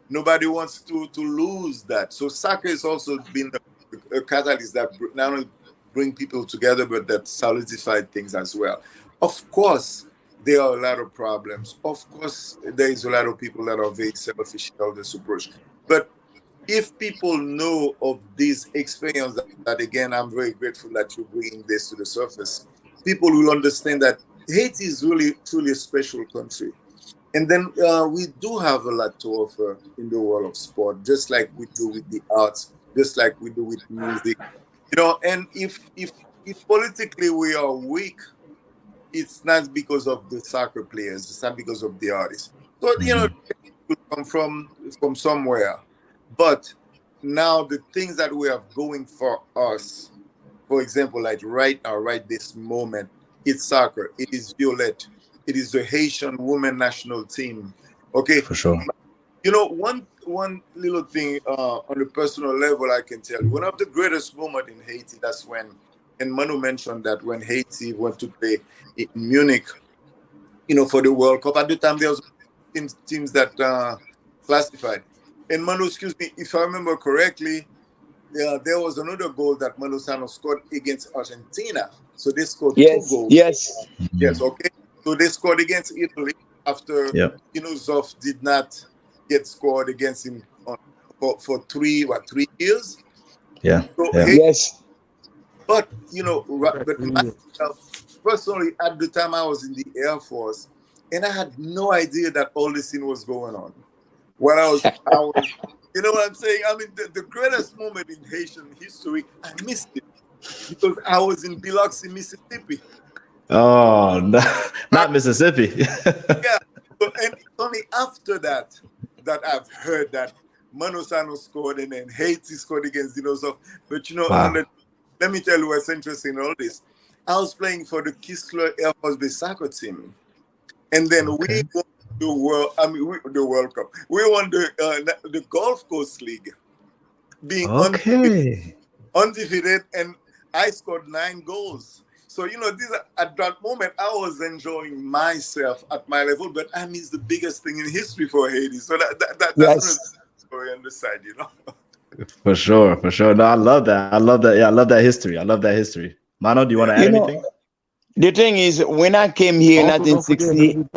nobody wants to lose that. So soccer has also been a catalyst that not only bring people together but that solidified things as well. Of course, there are a lot of problems. Of course, there is a lot of people that are very selfish in all this approach. But if people know of this experience, that again, I'm very grateful that you're bringing this to the surface. People will understand that Haiti is really truly a special country, and then we do have a lot to offer in the world of sport, just like we do with the arts, just like we do with music. And if politically we are weak, it's not because of the soccer players, it's not because of the artists. So come from somewhere. But now the things that we have going for us, for example, like right now, right this moment, it's soccer. It is Violette. It is the Haitian women national team. Okay. For sure. One little thing on a personal level, I can tell you, one of the greatest moments in Haiti, that's when, and Manu mentioned that when Haiti went to play in Munich, for the World Cup. At the time, there was teams that classified. And Manu, excuse me, if I remember correctly, there was another goal that Manu Sano scored against Argentina. So they scored two yes, goals. yes, Yes, okay. So they scored against Italy after Yep. Inuzov did not get scored against him for 3 years. Yeah. So Yeah. yes. but myself personally, at the time I was in the Air Force, and I had no idea that all this thing was going on. When I was, you know what I'm saying? I mean, the greatest moment in Haitian history, I missed it because I was in Biloxi, Mississippi. Oh, no, Uh, not Mississippi. yeah, and it's only after that I've heard that Manosano scored and then Haiti scored against Dinosaur. But Wow. let me tell you what's interesting in all this. I was playing for the Kistler Air Force Base soccer team, and then Okay. we won the World Cup. We won the Gulf Coast League, being Okay. undefeated, and I scored 9 goals. So at that moment I was enjoying myself at my level, but I missed the biggest thing in history for Haiti. So that's another Yes. story on the side. For sure. For sure. No, I love that. I love that. Yeah, I love that history. I love that history. Mano, do you want Yeah. to add You know, anything? the thing is, when I came here in Also, don't forget 1960,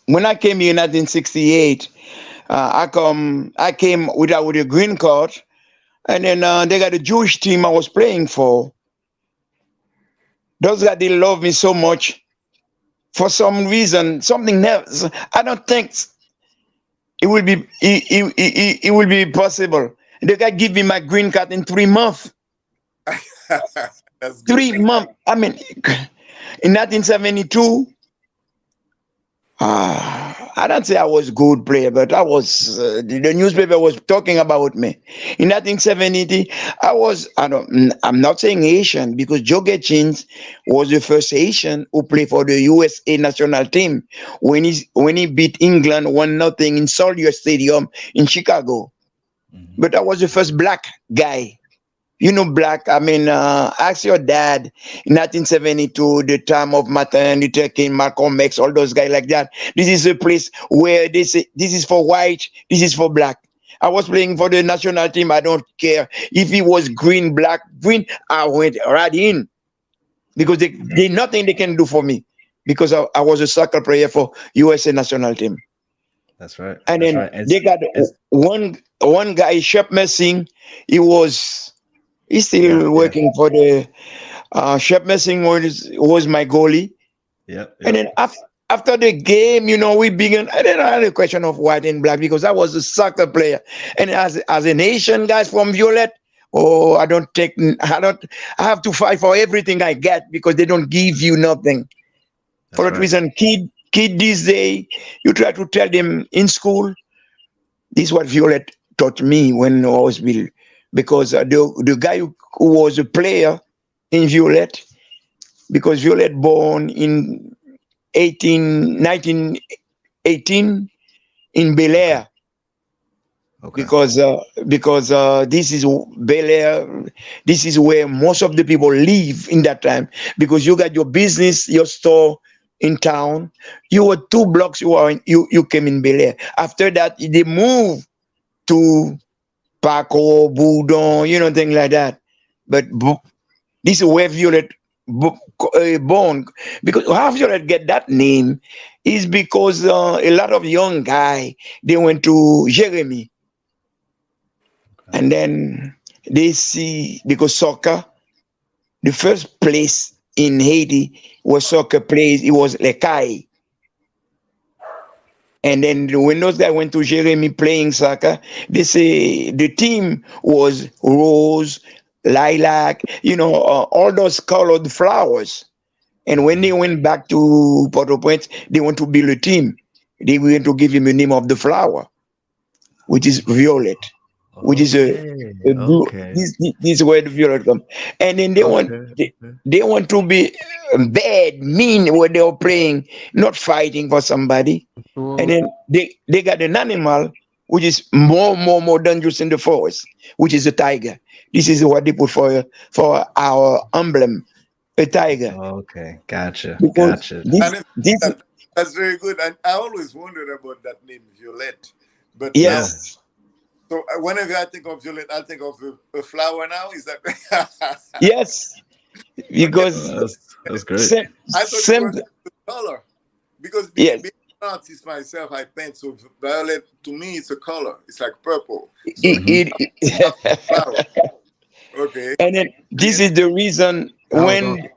when I came here in 1968, I came with a green card, and then they got a Jewish team I was playing for. Those guys, they love me so much. For some reason, something else. I don't think it will be possible. They guy give me my green card in 3 months. That's good. 3 months. I mean, in 1972. I don't say I was good player, but I was. The newspaper was talking about me. In 1970, I was. I'm not saying Asian because Joe Getchins was the first Asian who played for the USA national team when he beat England 1-0 in Soldier Stadium in Chicago. Mhm. But I was the first black guy. Black. I mean, ask your dad in 1972, the time of Martin Luther King, Malcolm X, all those guys like that. This is a place where they say this is for white, this is for black. I was playing for the national team. I don't care if it was green, black, green. I went right in because they nothing they can do for me because I was a soccer player for USA national team. That's right. And That's then right. they got It's one guy, Shep Messing. He's yeah, still yeah. working for the Shep Messing was my goalie. Yep. And then after the game, we began. I didn't have a question of white and black because I was a soccer player. And as an Asian guys from Violet, oh, I don't. I have to fight for everything I get because they don't give you nothing. That's For that right. reason, kid these days, you try to tell them in school. This is what Violet taught me when I was little, because the guy who was a player in Violet, because Violet born in 1918 in Bel Air, Okay. because this is Bel Air, this is where most of the people live in that time, because you got your business, your store in town. You were 2 blocks, you came in Bel Air. After that, they moved to Paco, Boudon, things like that. But this is where Violet born. Because how Violet get that name is because a lot of young guy, they went to Jeremy. And then they see, because soccer, the first place in Haiti where soccer plays, it was Lekai. And then when those guys went to Jeremy playing soccer, they say the team was rose, lilac, all those colored flowers. And when they went back to Port-au-Prince, they want to build a team. They went to give him the name of the flower, which is violet, which is a blue. Okay. This is where the violet comes. And then they want to be bad, mean when they were playing, not fighting for somebody. And then they got an animal which is more dangerous in the forest, which is a tiger. This is what they put for our emblem, a tiger. Okay, gotcha. Because That's very good. And I always wondered about that name, Violette. But yes. So whenever I think of Violette, I think of a flower now. Is that? Yes. Because that's great. I thought it was the color. Because being an artist myself, I paint. So violet, to me, it's a color. It's like purple. So flower. Okay. And then this is the reason when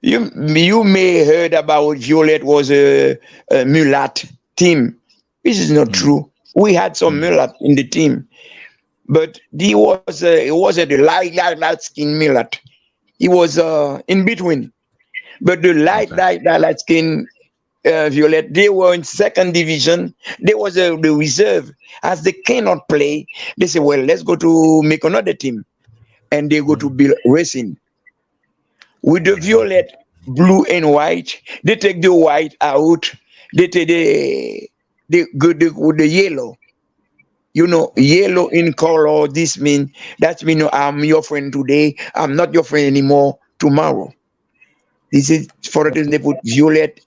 you may heard about Violet was a mulat team. This is not true. We had some mulat in the team, but it wasn't a light skin mulat. He was in between. But the light skin Violet, they were in second division. There was the reserve. As they cannot play, they say, well, let's go to make another team. And they go to build racing. With the violet, blue and white, they take the white out. They take with the yellow. Yellow in color, that means I'm your friend today. I'm not your friend anymore tomorrow. This is for the they put violet,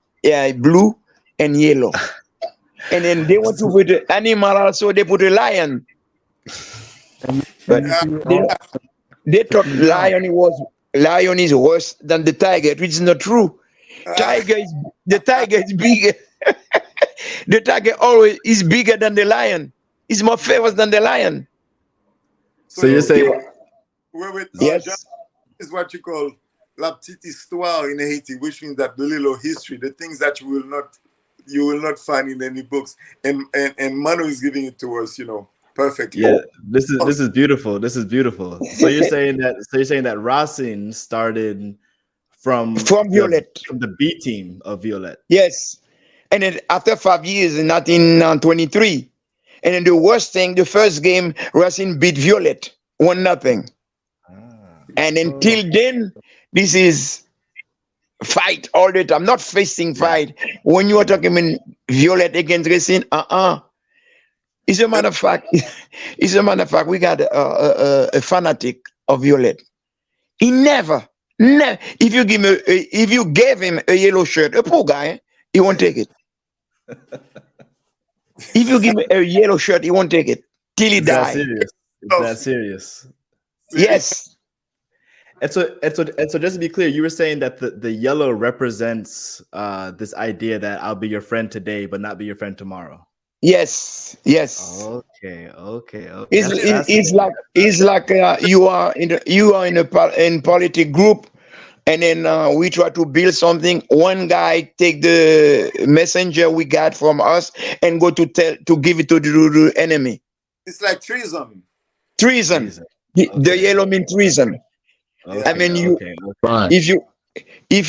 blue, and yellow. And then they want to put the animal also, they put a lion. But they thought lion is worse than the tiger, which is not true. The tiger is bigger. The tiger always is bigger than the lion. It's more famous than the lion. So you're saying yes, is what you call la petite histoire in Haiti, which means that the little history, the things that you will not find in any books, and Manu is giving it to us, perfectly. Yeah, this is beautiful. This is beautiful. So you're saying that Racine started from Violet, from the B team of Violet. Yes, and then after 5 years in 1923, and then the worst thing, the first game, Racine beat Violet 1-0, and until then, this is fight all the time, not facing fight. When you are talking in Violet against Racine, As a matter of fact, we got a fanatic of Violet. He never. If you gave him a yellow shirt, a poor guy, he won't take it. If you give him a yellow shirt, he won't take it till he dies. It's that serious. Yes. And so just to be clear, you were saying that the yellow represents this idea that I'll be your friend today, but not be your friend tomorrow. Yes. Okay. It's like you are in a politic group, and then we try to build something. One guy take the messenger we got from us and go to give it to the enemy. It's like treason. Treason. Treason. The Okay. yellow mean treason. I Okay. mean, you Okay. Fine. if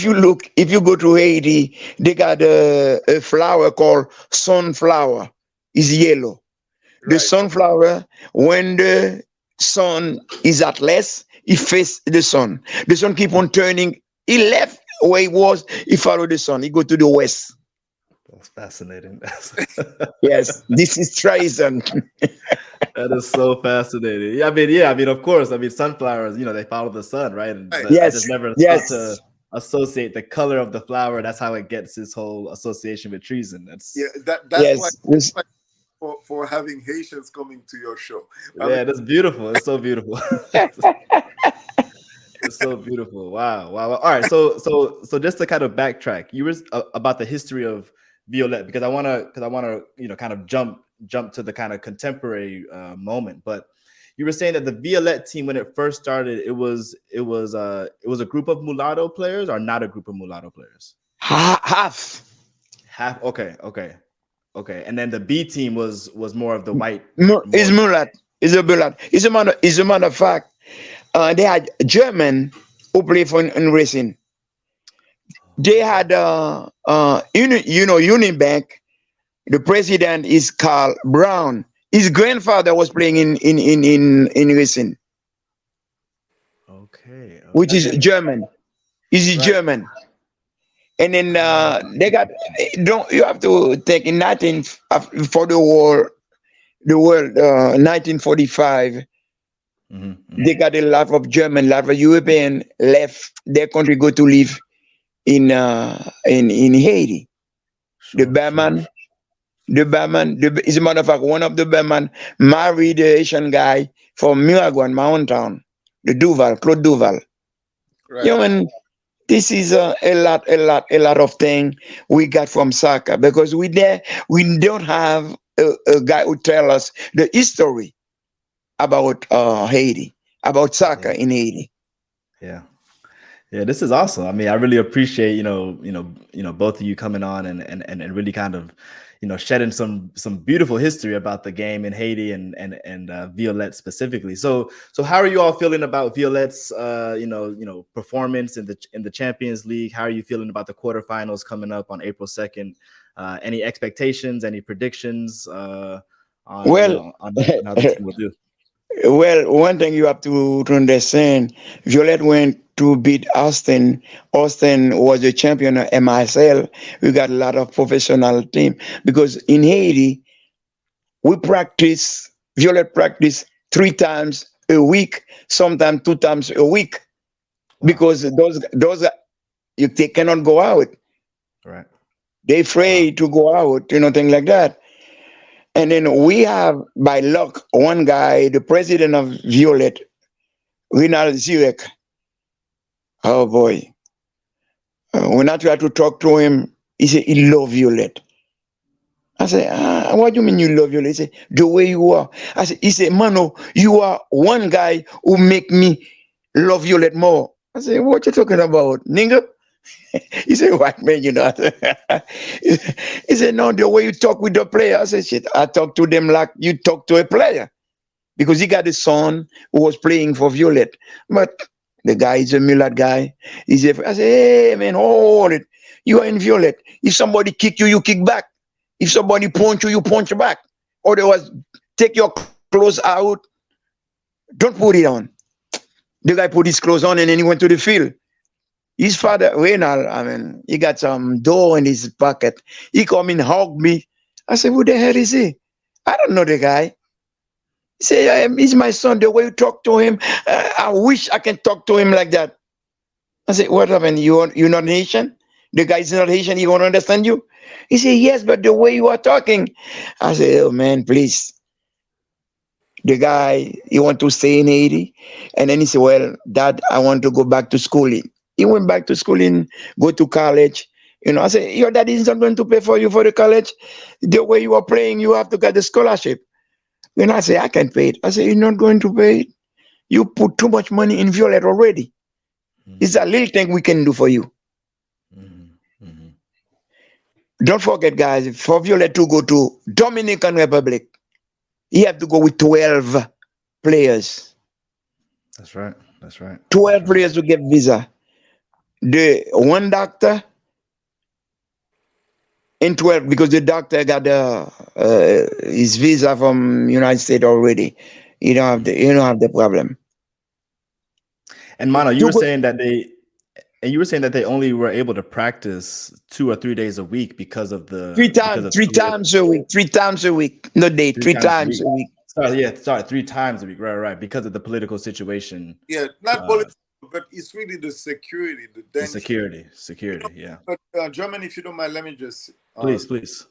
you go to Haiti, they got a flower called sunflower. It's yellow. The Right. sunflower, when the sun is at less, it face the sun. The sun keep on turning. He left where he was. He followed the sun. He go to the west. That's fascinating. Yes, this is treason. That is so fascinating. Yeah, of course. Sunflowers, they follow the sun, right? Right. But I Yes, just never thought to yes, associate the color of the flower. That's how it gets its whole association with treason. Yeah, That's that's why yes. for having Haitians coming to your show. yeah, that's beautiful. It's so beautiful. It's so beautiful. Wow, wow, wow. All right, so just to kind of backtrack, you were about the history of Violette because I want to kind of jump to the kind of contemporary moment. But you were saying that the Violette team when it first started, it was a group of mulatto players or not a group of mulatto players? Half. Half. Okay. And then the B team was more of the white. It's mulat. It's a mulat. It's a matter of fact. They had German who play for in racing. They had Unibank. The president is Carl Brown. His grandfather was playing in racing, Okay. which is German. He's Right. German. And then they got don't you have to take in 19 for the world 1945. They got a lot of German, lot of European left their country go to live in Haiti. The Berman, as a matter of fact, one of the Berman married the Asian guy from Miraguan, my own town, the Duval, Claude Duval. Right. You know, and this is a lot of thing we got from soccer because we don't have a guy who tell us the history about Haiti, about soccer in Haiti. Yeah. Yeah, this is awesome. I really appreciate, both of you coming on and really kind of, shedding some beautiful history about the game in Haiti and Violette specifically. So how are you all feeling about Violette's performance in the Champions League? How are you feeling about the quarterfinals coming up on April 2nd? Any expectations, any predictions on how the team will do? Well, one thing you have to understand, Violette went to beat Austin. Austin was the champion of MISL. We got a lot of professional team because in Haiti, Violette practice 3 times a week, sometimes 2 times a week, because those they cannot go out. Right. They're afraid to go out, things like that. And then we have, by luck, one guy, the president of Violette, Rinald Zirek. Oh boy. When I try to talk to him, he said he love Violette. I said, what do you mean you love Violette? He said, the way you are. He said, Mano, you are one guy who make me love Violette more. I said, what you talking about, nigga? He said, what man, He said, no, the way you talk with the player. I said, shit, I talk to them like you talk to a player. Because he got a son who was playing for Violette. But the guy is a mulat guy. I said, hey man, hold it. You are in Violette. If somebody kick you, you kick back. If somebody punch you, you punch back. Otherwise, take your clothes out. Don't put it on. The guy put his clothes on and then he went to the field. His father, Reynald, he got some dough in his pocket. He come and hug me. I said, who the hell is he? I don't know the guy. He said, he's my son. The way you talk to him, I wish I can talk to him like that. I said, what happened? You're not Haitian? The guy is not Haitian. He won't understand you? He said, yes, but the way you are talking. I said, oh, man, please. The guy, he want to stay in Haiti. And then he said, well, Dad, I want to go back to school. He went back to school and go to college. I said, your daddy is not going to pay for you for the college. The way you are playing, you have to get the scholarship. When I say, I can pay it. I said, you're not going to pay it. You put too much money in Violette already. It's a little thing we can do for you. Don't forget, guys, for Violet to go to Dominican Republic, you have to go with 12 players. That's right. That's right. 12 players to get visa. The one doctor and 12 because the doctor got his visa from United States already. You don't have the problem. And Mano, you were saying that they only were able to practice 2 or 3 days a week because of the three times a week. No day, three times a week. Sorry, 3 times a week. Right. Because of the political situation. Yeah, not political, but it's really the security, the security. Yeah. But German, if you don't mind, let me just please.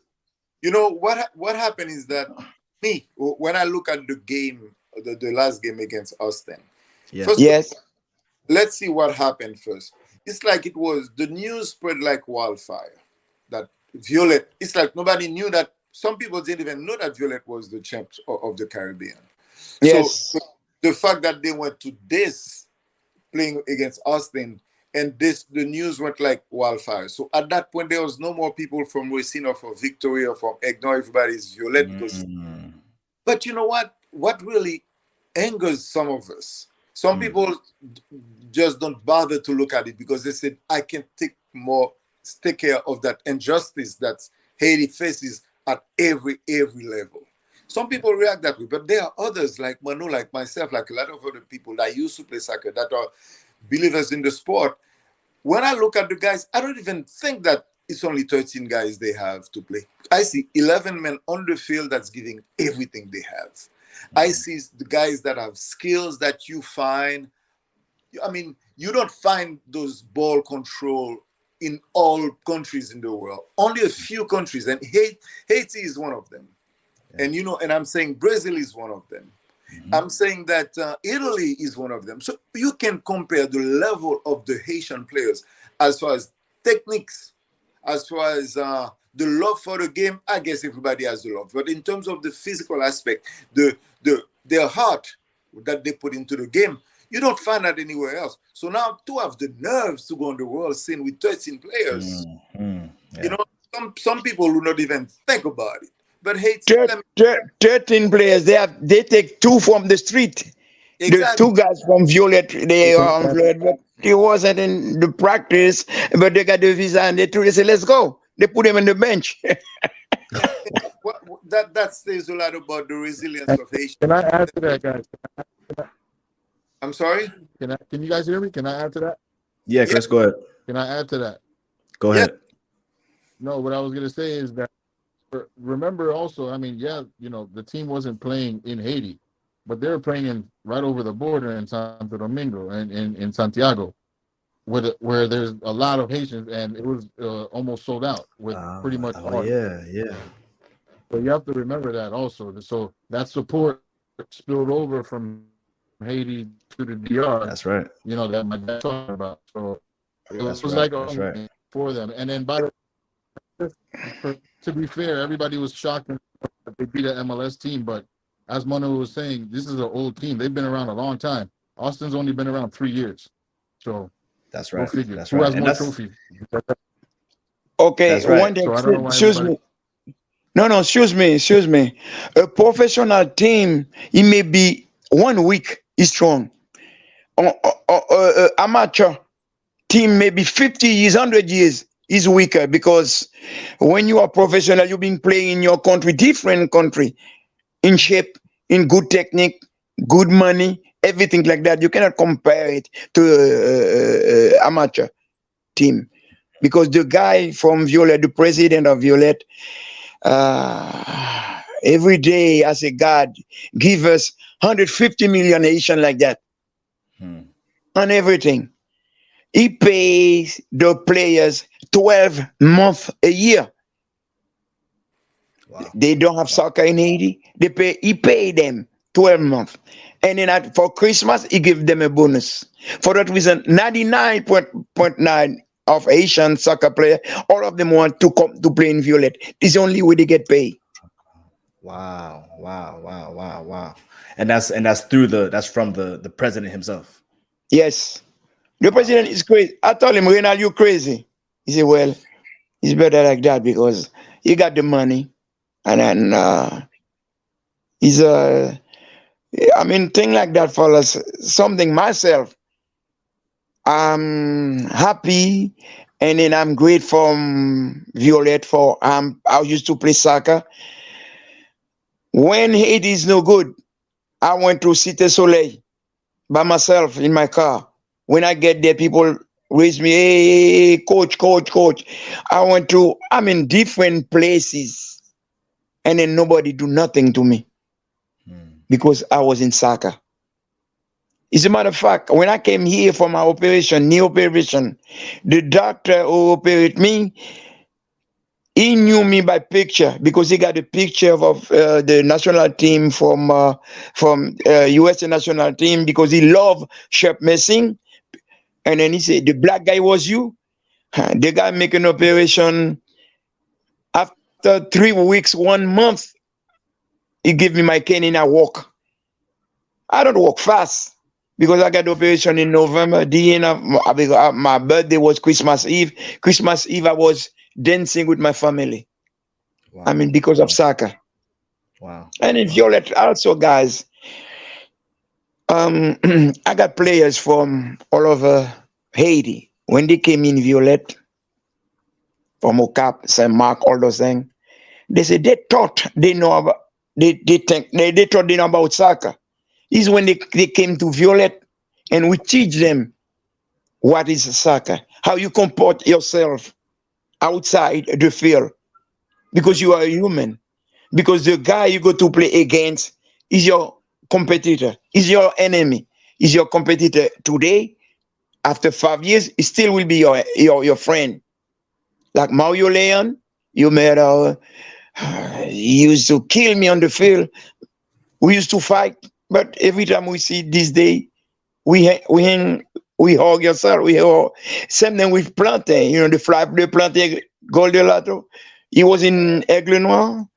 You know what happened is that when I look at the game, the last game against Austin. Yes. Let's see what happened first. It's like the news spread like wildfire that Violette. It's like nobody knew that. Some people didn't even know that Violette was the champ of the Caribbean. Yes. So the fact that they went to this playing against Austin and the news went like wildfire. So at that point, there was no more people from Racine or from Victoria or from Ignore. Everybody's Violette because. But you know what? What really angers some of us. Some people just don't bother to look at it because they said, I can take care of that injustice that Haiti faces at every level. Some people react that way, but there are others like Manu, like myself, like a lot of other people that used to play soccer that are believers in the sport. When I look at the guys, I don't even think that it's only 13 guys they have to play. I see 11 men on the field that's giving everything they have. I see the guys that have skills that you find. I mean, you don't find those ball control in all countries in the world. Only a few countries, and Haiti is one of them. Yeah. And I'm saying Brazil is one of them. I'm saying that Italy is one of them. So you can compare the level of the Haitian players as far as techniques, as far as the love for the game. I guess everybody has the love, but in terms of the physical aspect, their heart that they put into the game, you don't find that anywhere else. So now to have the nerves to go on the world scene with 13 players, some people will not even think about it. But Haiti, 13 players. They take 2 from the street. Exactly. The 2 guys from Violette, they are on Violette, but he wasn't in the practice. But they got the visa and they said, "Let's go." They put him on the bench. That says a lot about the resilience of Haiti. Can I add to that, guys? I'm sorry? Can you guys hear me? Can I add to that? Yeah, Chris, go ahead. Can I add to that? Go ahead. No, what I was going to say is that remember also, I mean, the team wasn't playing in Haiti, but they were playing right over the border in Santo Domingo and in Santiago, where there's a lot of Haitians, and it was almost sold out with pretty much all. Yeah. So you have to remember that also. So that support spilled over from Haiti to the DR. That's right. That my dad talking about. So it was right. like for them. And then to be fair, everybody was shocked that they beat an MLS team. But as Manu was saying, this is an old team. They've been around a long time. Austin's only been around 3 years. So that's right. That's Who has more trophies? Okay, that's right. One thing. Excuse me. No, excuse me. A professional team, it may be 1 week is strong. Amateur team, maybe 50 years, 100 years is weaker because when you are professional, you've been playing in your country, different country, in shape, in good technique, good money, everything like that. You cannot compare it to amateur team because the guy from Violette, the president of Violette, every day as a God give us 150 million Haitian like that on everything. He pays the players 12 months a year. Wow. They don't have soccer in Haiti. He pay them 12 months. And then for Christmas, he give them a bonus. For that reason, 99.9 of Haitian soccer players, all of them want to come to play in Violette. This is the only way they get paid. Wow. And that's from the president himself. Yes. The president is crazy. I told him, Reynald, you crazy. He said, well, it's better like that because he got the money. And then he's I mean, thing like that for us. Something myself. I'm happy, and then I'm grateful Violette for I used to play soccer. When Haiti is no good, I went to Cité Soleil by myself in my car. When I get there, people raise me, hey, coach, coach, coach. I went to, I'm in different places, and then nobody do nothing to me because I was in soccer. As a matter of fact, when I came here for my operation, knee operation, the doctor who operated me, he knew me by picture because he got a picture of the national team from USA national team because he loved Shep Messing. And then he said, the black guy was you? The guy making operation after 3 weeks, 1 month, he gave me my cane and I walk. I don't walk fast because I got the operation in November. The end of my birthday was Christmas Eve. Christmas Eve, I was dancing with my family. Wow. I mean, because of soccer. Wow. And in Violet also, guys, I got players from all over Haiti. When they came in Violet, from Okap, Saint Mark, all those things, they said they thought they know about, they thought they know about soccer. This is when they came to Violet and we teach them what is soccer, how you comport yourself outside the field because you are a human. Because the guy you go to play against is your competitor, is your enemy, is your competitor today. After 5 years, it still will be your friend. Like Mario Leon, you met he used to kill me on the field. We used to fight, but every time we see this day, we hug yourself. We hug. Same thing with Plantain. You know the Plantain Goldelato. He was in Aigle Noir,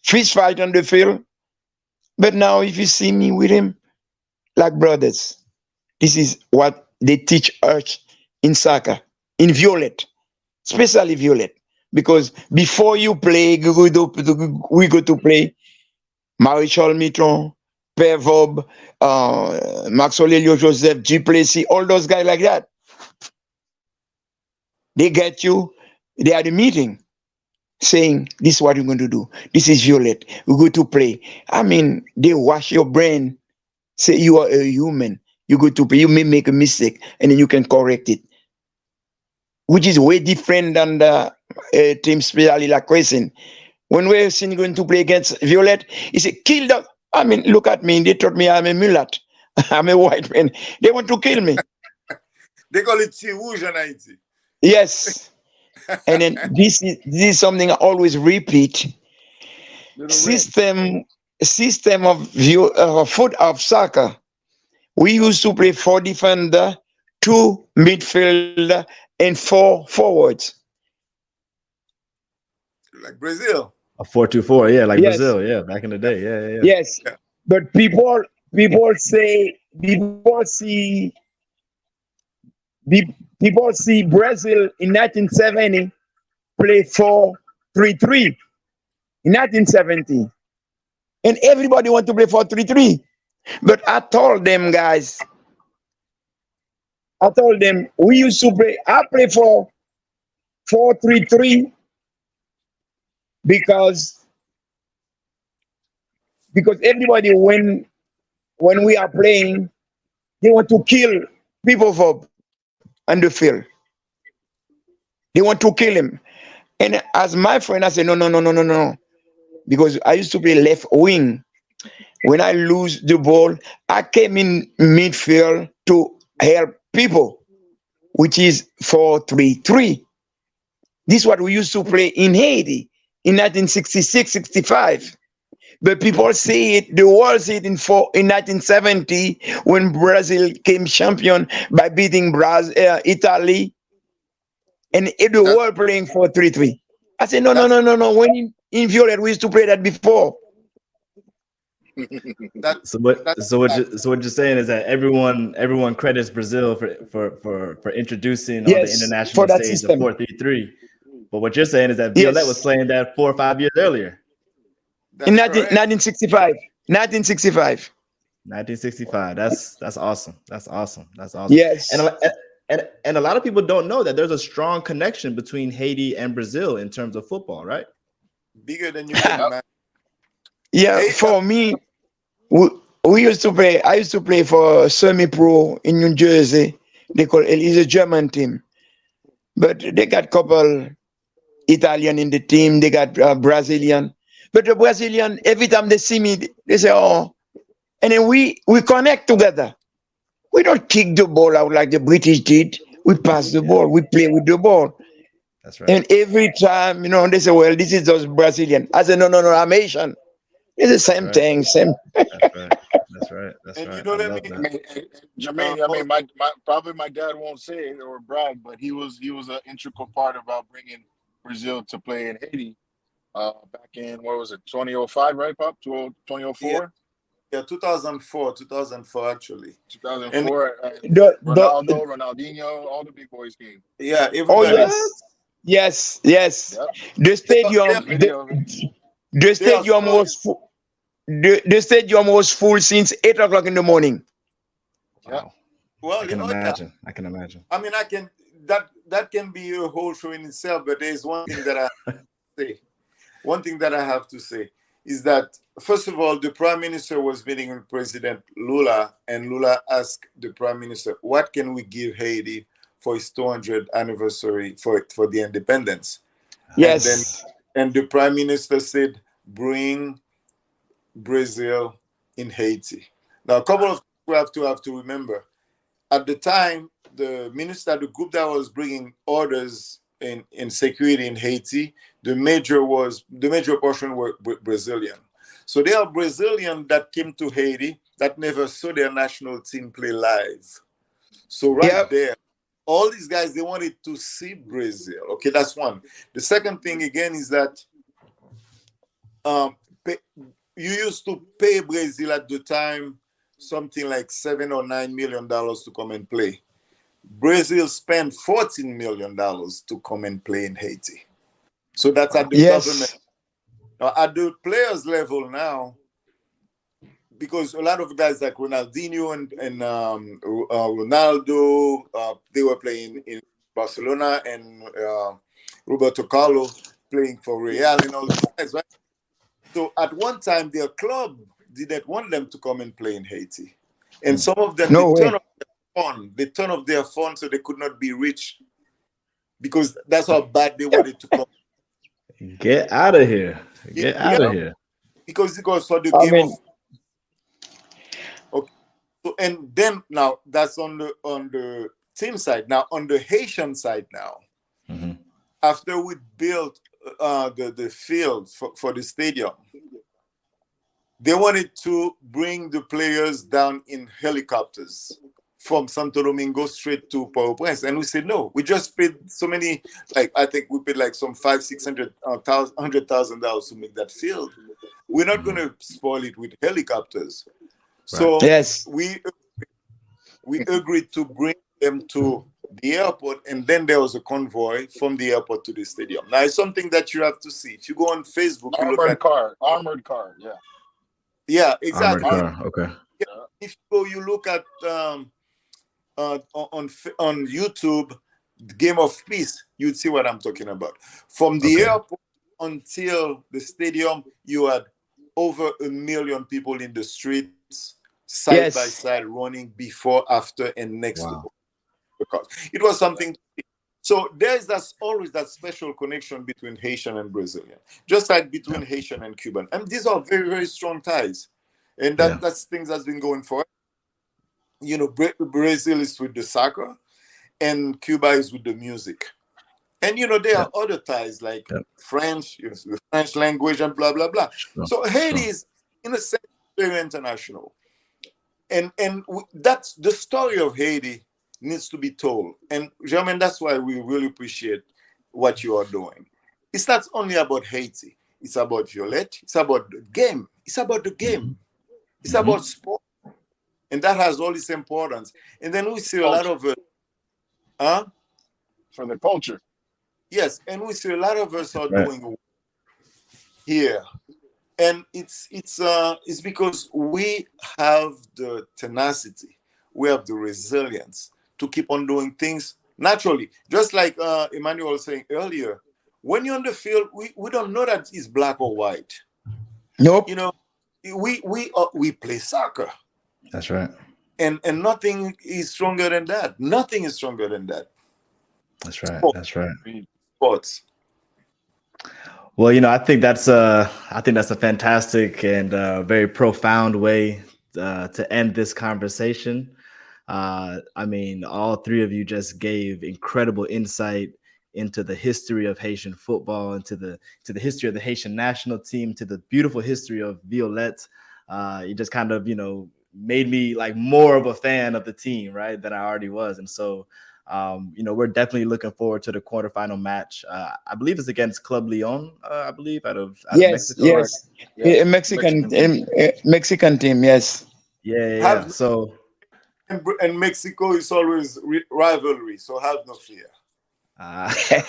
fist fight on the field. But now, if you see me with him, like brothers, this is what they teach us in soccer, in Violet, especially Violet. Because before you play, we go to play Marichal Mitron, Pervob, Max Aurelio Joseph, G. Plessis, all those guys like that. They get you, they are the meeting saying, this is what you're going to do. This is Violet. We're going to play. I mean, they wash your brain, say you are a human. You go to play, you may make a mistake, and then you can correct it. Which is way different than the team, especially like Crescent. When we're going to play against Violet, he said, kill the. I mean, look at me. They told me I'm a mulat. I'm a white man. They want to kill me. They call it Rouge in Haiti. Yes. And then this is something I always repeat. System of foot of soccer. We used to play 4 defender, 2 midfielder, and 4 forwards. Like Brazil. A 4-2-4, yeah, like Yes. Brazil, yeah, back in the day, yeah. Yes, but people see Brazil in 1970 play 4-3-3 in 1970, and everybody want to play 4-3-3. But I told them, guys, we used to play. I play for 4-3-3 because everybody when we are playing, they want to kill people on the field. They want to kill him. And as my friend, I said, no. Because I used to play left wing. When I lose the ball, I came in midfield to help people, which is 4-3-3. This is what we used to play in Haiti in 1966-65. But people see it, the world see it in 1970 when Brazil came champion by beating Italy, and the world playing 4-3-3. I said, no. When in Violet, we used to play that before. That So what? that's So what you're saying is that everyone credits Brazil for introducing on the Yes, international for that stage the system. 4-3-3. But what you're saying is that Violette was Yes, playing that 4 or 5 years earlier, in that's correct. 1965. 1965. 1965. That's awesome. That's awesome. That's awesome. And Yes. and a lot of people don't know that there's a strong connection between Haiti and Brazil in terms of football, right? Bigger than you can imagine. Yeah, Hey, for me, we, we used to play. I used to play for semi-pro in New Jersey. They call it's a German team, but they got couple Italian in the team. They got Brazilian, but the Brazilian every time they see me, they say, "Oh," and then we connect together. We don't kick the ball out like the British did. We pass the Yeah, ball. We play with the ball. that's right. And every time, they say, "Well, this is just Brazilian." I say, "No, no, no, I'm Asian. It's the That's same right. thing, same." That's right. That's right. That's and right. I let me love I that. mean, Jermaine. I also, mean, my probably my dad won't say it or brag, but he was an integral part about bringing Brazil to play in Haiti. Back in what was it, 2005, right, Pop? yeah, 2004, yeah, 2004 actually. And 2004. The Ronaldo, Ronaldinho, all the big boys came. yeah, Oh everybody What? yes, yes, yes. Yep, The they there's stadium, the, video of it. the they are stadium was stories. full. The stadium was full since 8 o'clock in the morning. Yep. Wow. I Well, can yeah. imagine. I can imagine. I mean, I can that can be a whole show in itself. But there's one thing that I say. One thing that I have to say is that first of all, the prime minister was meeting with President Lula, and Lula asked the prime minister, "What can we give Haiti for its 200th anniversary for the independence?" And then Yes, and the prime minister said, "Bring Brazil in Haiti." Now, a couple of things we have to remember. At the time, the group that was bringing orders in security in Haiti, the major portion were Brazilian. So there are Brazilian that came to Haiti that never saw their national team play live. So right yep, there, all these guys, they wanted to see Brazil. Okay, that's one. The second thing again is that um, you used to pay Brazil at the time something like $7 or $9 million to come and play. Brazil spent $14 million to come and play in Haiti. So that's at Wow. the government. yes, Now, at the players level now, because a lot of guys like Ronaldinho and Ronaldo, they were playing in Barcelona, and Roberto Carlos playing for Real and all these guys, right? So at one time, their club didn't want them to come and play in Haiti. And some of them, no way. they turn off their phone so they could not be reached because that's how bad they wanted to come. Get out of here. Get Yeah, out of here. because it goes for the I game of mean, okay. So and then now that's on the team side. Now on the Haitian side now, Mhm. after we built the field for the stadium, they wanted to bring the players down in helicopters from Santo Domingo straight to Port-au-Prince, and we said no. We just paid so many, like I think we paid like some $500,000 to make that field. We're not going to spoil it with helicopters. Right. So yes, we agreed to bring them to the airport, and then there was a convoy from the airport to the stadium. Now it's something that you have to see. If you go on Facebook, you look at Armored car. Yeah. yeah, Armored exactly. car. Okay. Yeah. If you go, you look at on YouTube, Game of Peace, you'd see what I'm talking about. From the Okay. airport until the stadium, you had over 1 million people in the streets, side by yes, side, running before, after, and next to Wow. the cars. It was something. So there's always that special connection between Haitian and Brazilian, just like between Yeah. Haitian and Cuban. And these are very, very strong ties. And Yeah. that's things that's been going for. Brazil is with the soccer, and Cuba is with the music. And there Yeah. are other ties like Yeah. French, the French language, and blah blah blah. Sure. So Haiti Sure. is, in a sense, very international, and that's the story of Haiti needs to be told. And Germain, that's why we really appreciate what you are doing. It's not only about Haiti; it's about Violette. It's about the game. It's about the game. It's about sport, and that has all its importance. And then we see a lot of for the culture. yes, and we see a lot of us are doing here, and it's because we have the tenacity, we have the resilience to keep on doing things naturally. Just like Emmanuel was saying earlier, when you're on the field, we don't know that it's black or white. Nope. You know, we play soccer. That's right. And nothing is stronger than that. Nothing is stronger than that. That's right. Sports. That's right. Sports. Well, you know, I think that's a fantastic and very profound way to end this conversation. I mean, all three of you just gave incredible insight into the history of Haitian football, into the history of the Haitian national team, to the beautiful history of Violette. You just kind of, you know, made me like more of a fan of the team, right, than I already was. And so, you know, we're definitely looking forward to the quarterfinal match. I believe it's against Club Leon, I believe, out of Mexico. Yes. Yes. Mexican team, yes. Yeah. So, and Mexico is always rivalry, so have no fear. Okay.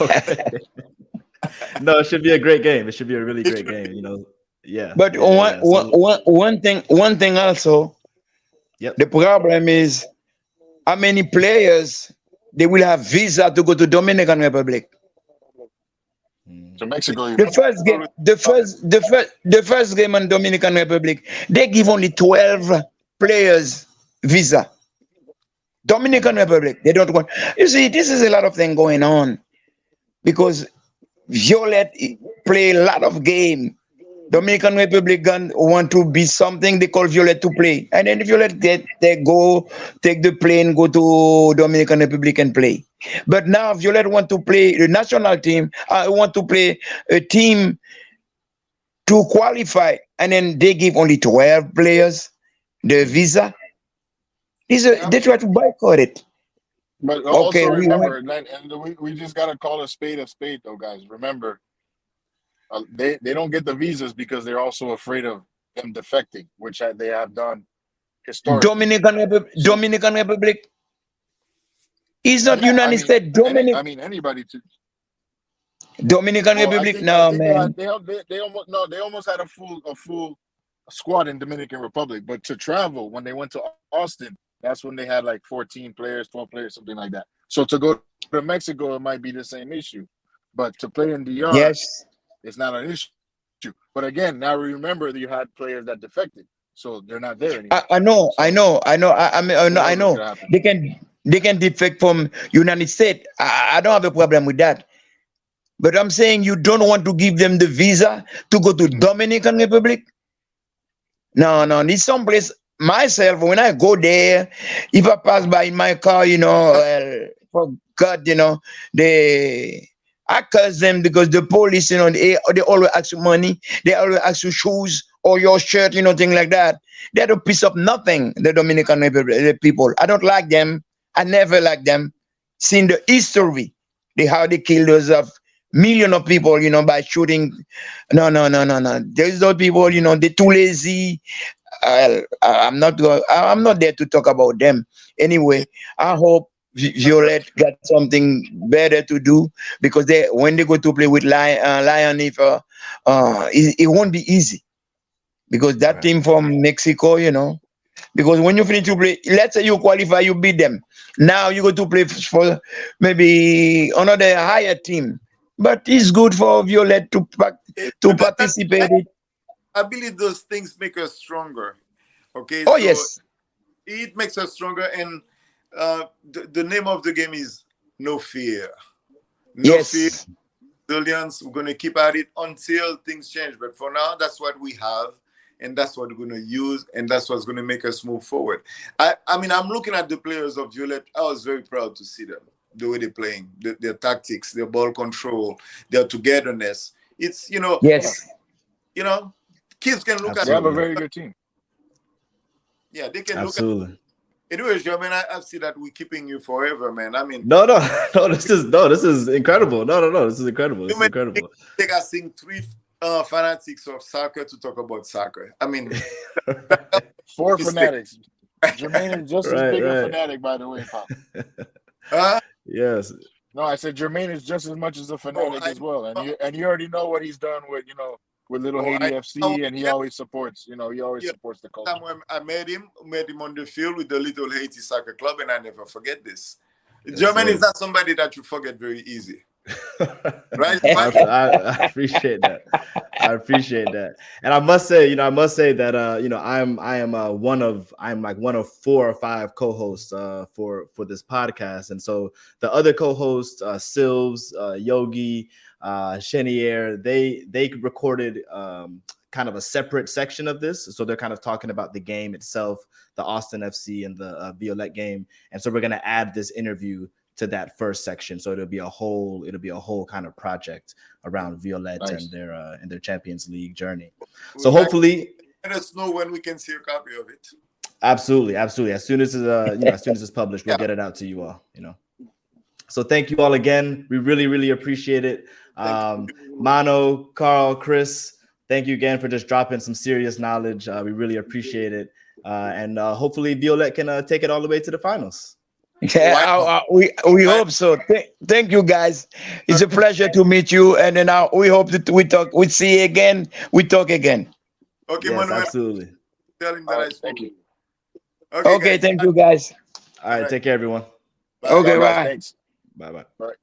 No, it should be a great game. It should be a really great game, you know. Yeah. But one thing also, the problem is how many players they will have visa to go to Dominican Republic. To Mexico. The first game in Dominican Republic, they give only 12 players visa. Dominican Republic, they don't want. You see, this is a lot of things going on because Violette play a lot of game. Dominican Republic want to be something they call Violette to play, and then Violette they go take the plane, go to Dominican Republic and play. But now Violette want to play the national team. I want to play a team to qualify, and then they give only 12 players the visa. They try to boycott it. But also remember, we just gotta call a spade, though, guys. Remember, they don't get the visas because they're also afraid of them defecting, which they have done historically. Dominican Republic is not United States. Anybody to Dominican Republic. Man. They almost had a full squad in Dominican Republic, but to travel when they went to Austin, that's when they had like 14 players, 12 players, something like that. So to go to Mexico, it might be the same issue. But to play in DR, it's not an issue. But again, now remember that you had players that defected, so they're not there anymore. I know. I know. They can defect from United States. I don't have a problem with that. But I'm saying you don't want to give them the visa to go to Dominican Republic. No. It's someplace. Myself, when I go there, if I pass by in my car, you know, for God, you know, I curse them because the police, you know, they always ask you money, they always ask you shoes or your shirt, you know, things like that. They don't piece up nothing, the Dominican people. I don't like them. I never like them. Seeing the history, how they kill those millions of people, you know, by shooting. No. There's those people, you know, they're too lazy. I'm not there to talk about them. Anyway, I hope Violette got something better to do because when they go to play with Lion, it won't be easy because that team from Mexico, you know. Because when you finish to play, let's say you qualify, you beat them. Now you go to play for maybe another higher team, but it's good for Violette to participate. I believe those things make us stronger. Okay. Oh, so yes. It makes us stronger, and the name of the game is no fear. No fear. Resilience. We're gonna keep at it until things change. But for now, that's what we have, and that's what we're gonna use, and that's what's gonna make us move forward. I mean, I'm looking at the players of Violette. I was very proud to see them, the way they're playing, their tactics, their ball control, their togetherness. It's kids can look at. They have a very good team. Yeah, they can look at. Anyways, I mean, I see that we're keeping you forever, man. I mean, no. This is incredible. No. This is incredible. They got sing fanatics of soccer to talk about soccer. I mean, Four fanatics. Jermaine is just as Right, big a right. fanatic, by the way, Pop. Yes. No, I said Jermaine is just as much as a fanatic as well, and you already know what he's done with with Little Haiti FC, and he always supports. He always supports the culture. Time when I met him on the field with the Little Haiti Soccer Club, and I never forget this. Jermaine is not somebody that you forget very easy. Right? I appreciate that. I appreciate that. And I must say that I'm like one of 4 or 5 co-hosts for this podcast. And so the other co-hosts, Silves, Yogi, Chenier, they recorded kind of a separate section of this. So they're kind of talking about the game itself, the Austin FC and the Violette game. And so we're going to add this interview to that first section, so it'll be a whole kind of project around Violette and their Champions League journey. So hopefully, let us know when we can see a copy of it. Absolutely. As soon as it's published, we'll get it out to you all. So thank you all again. We really, really appreciate it. Mano, Carl, Chris, thank you again for just dropping some serious knowledge. We really appreciate it, and hopefully Violette can take it all the way to the finals. Yeah, we hope so. Thank you, guys. It's a pleasure to meet you, and then we hope that we see you again. We talk again. Okay, yes, Manuel. Absolutely. Tell him that I spoke. Thank you. Okay, thank you, guys. All right, take care, everyone. Okay, bye. Thanks. Bye. Bye.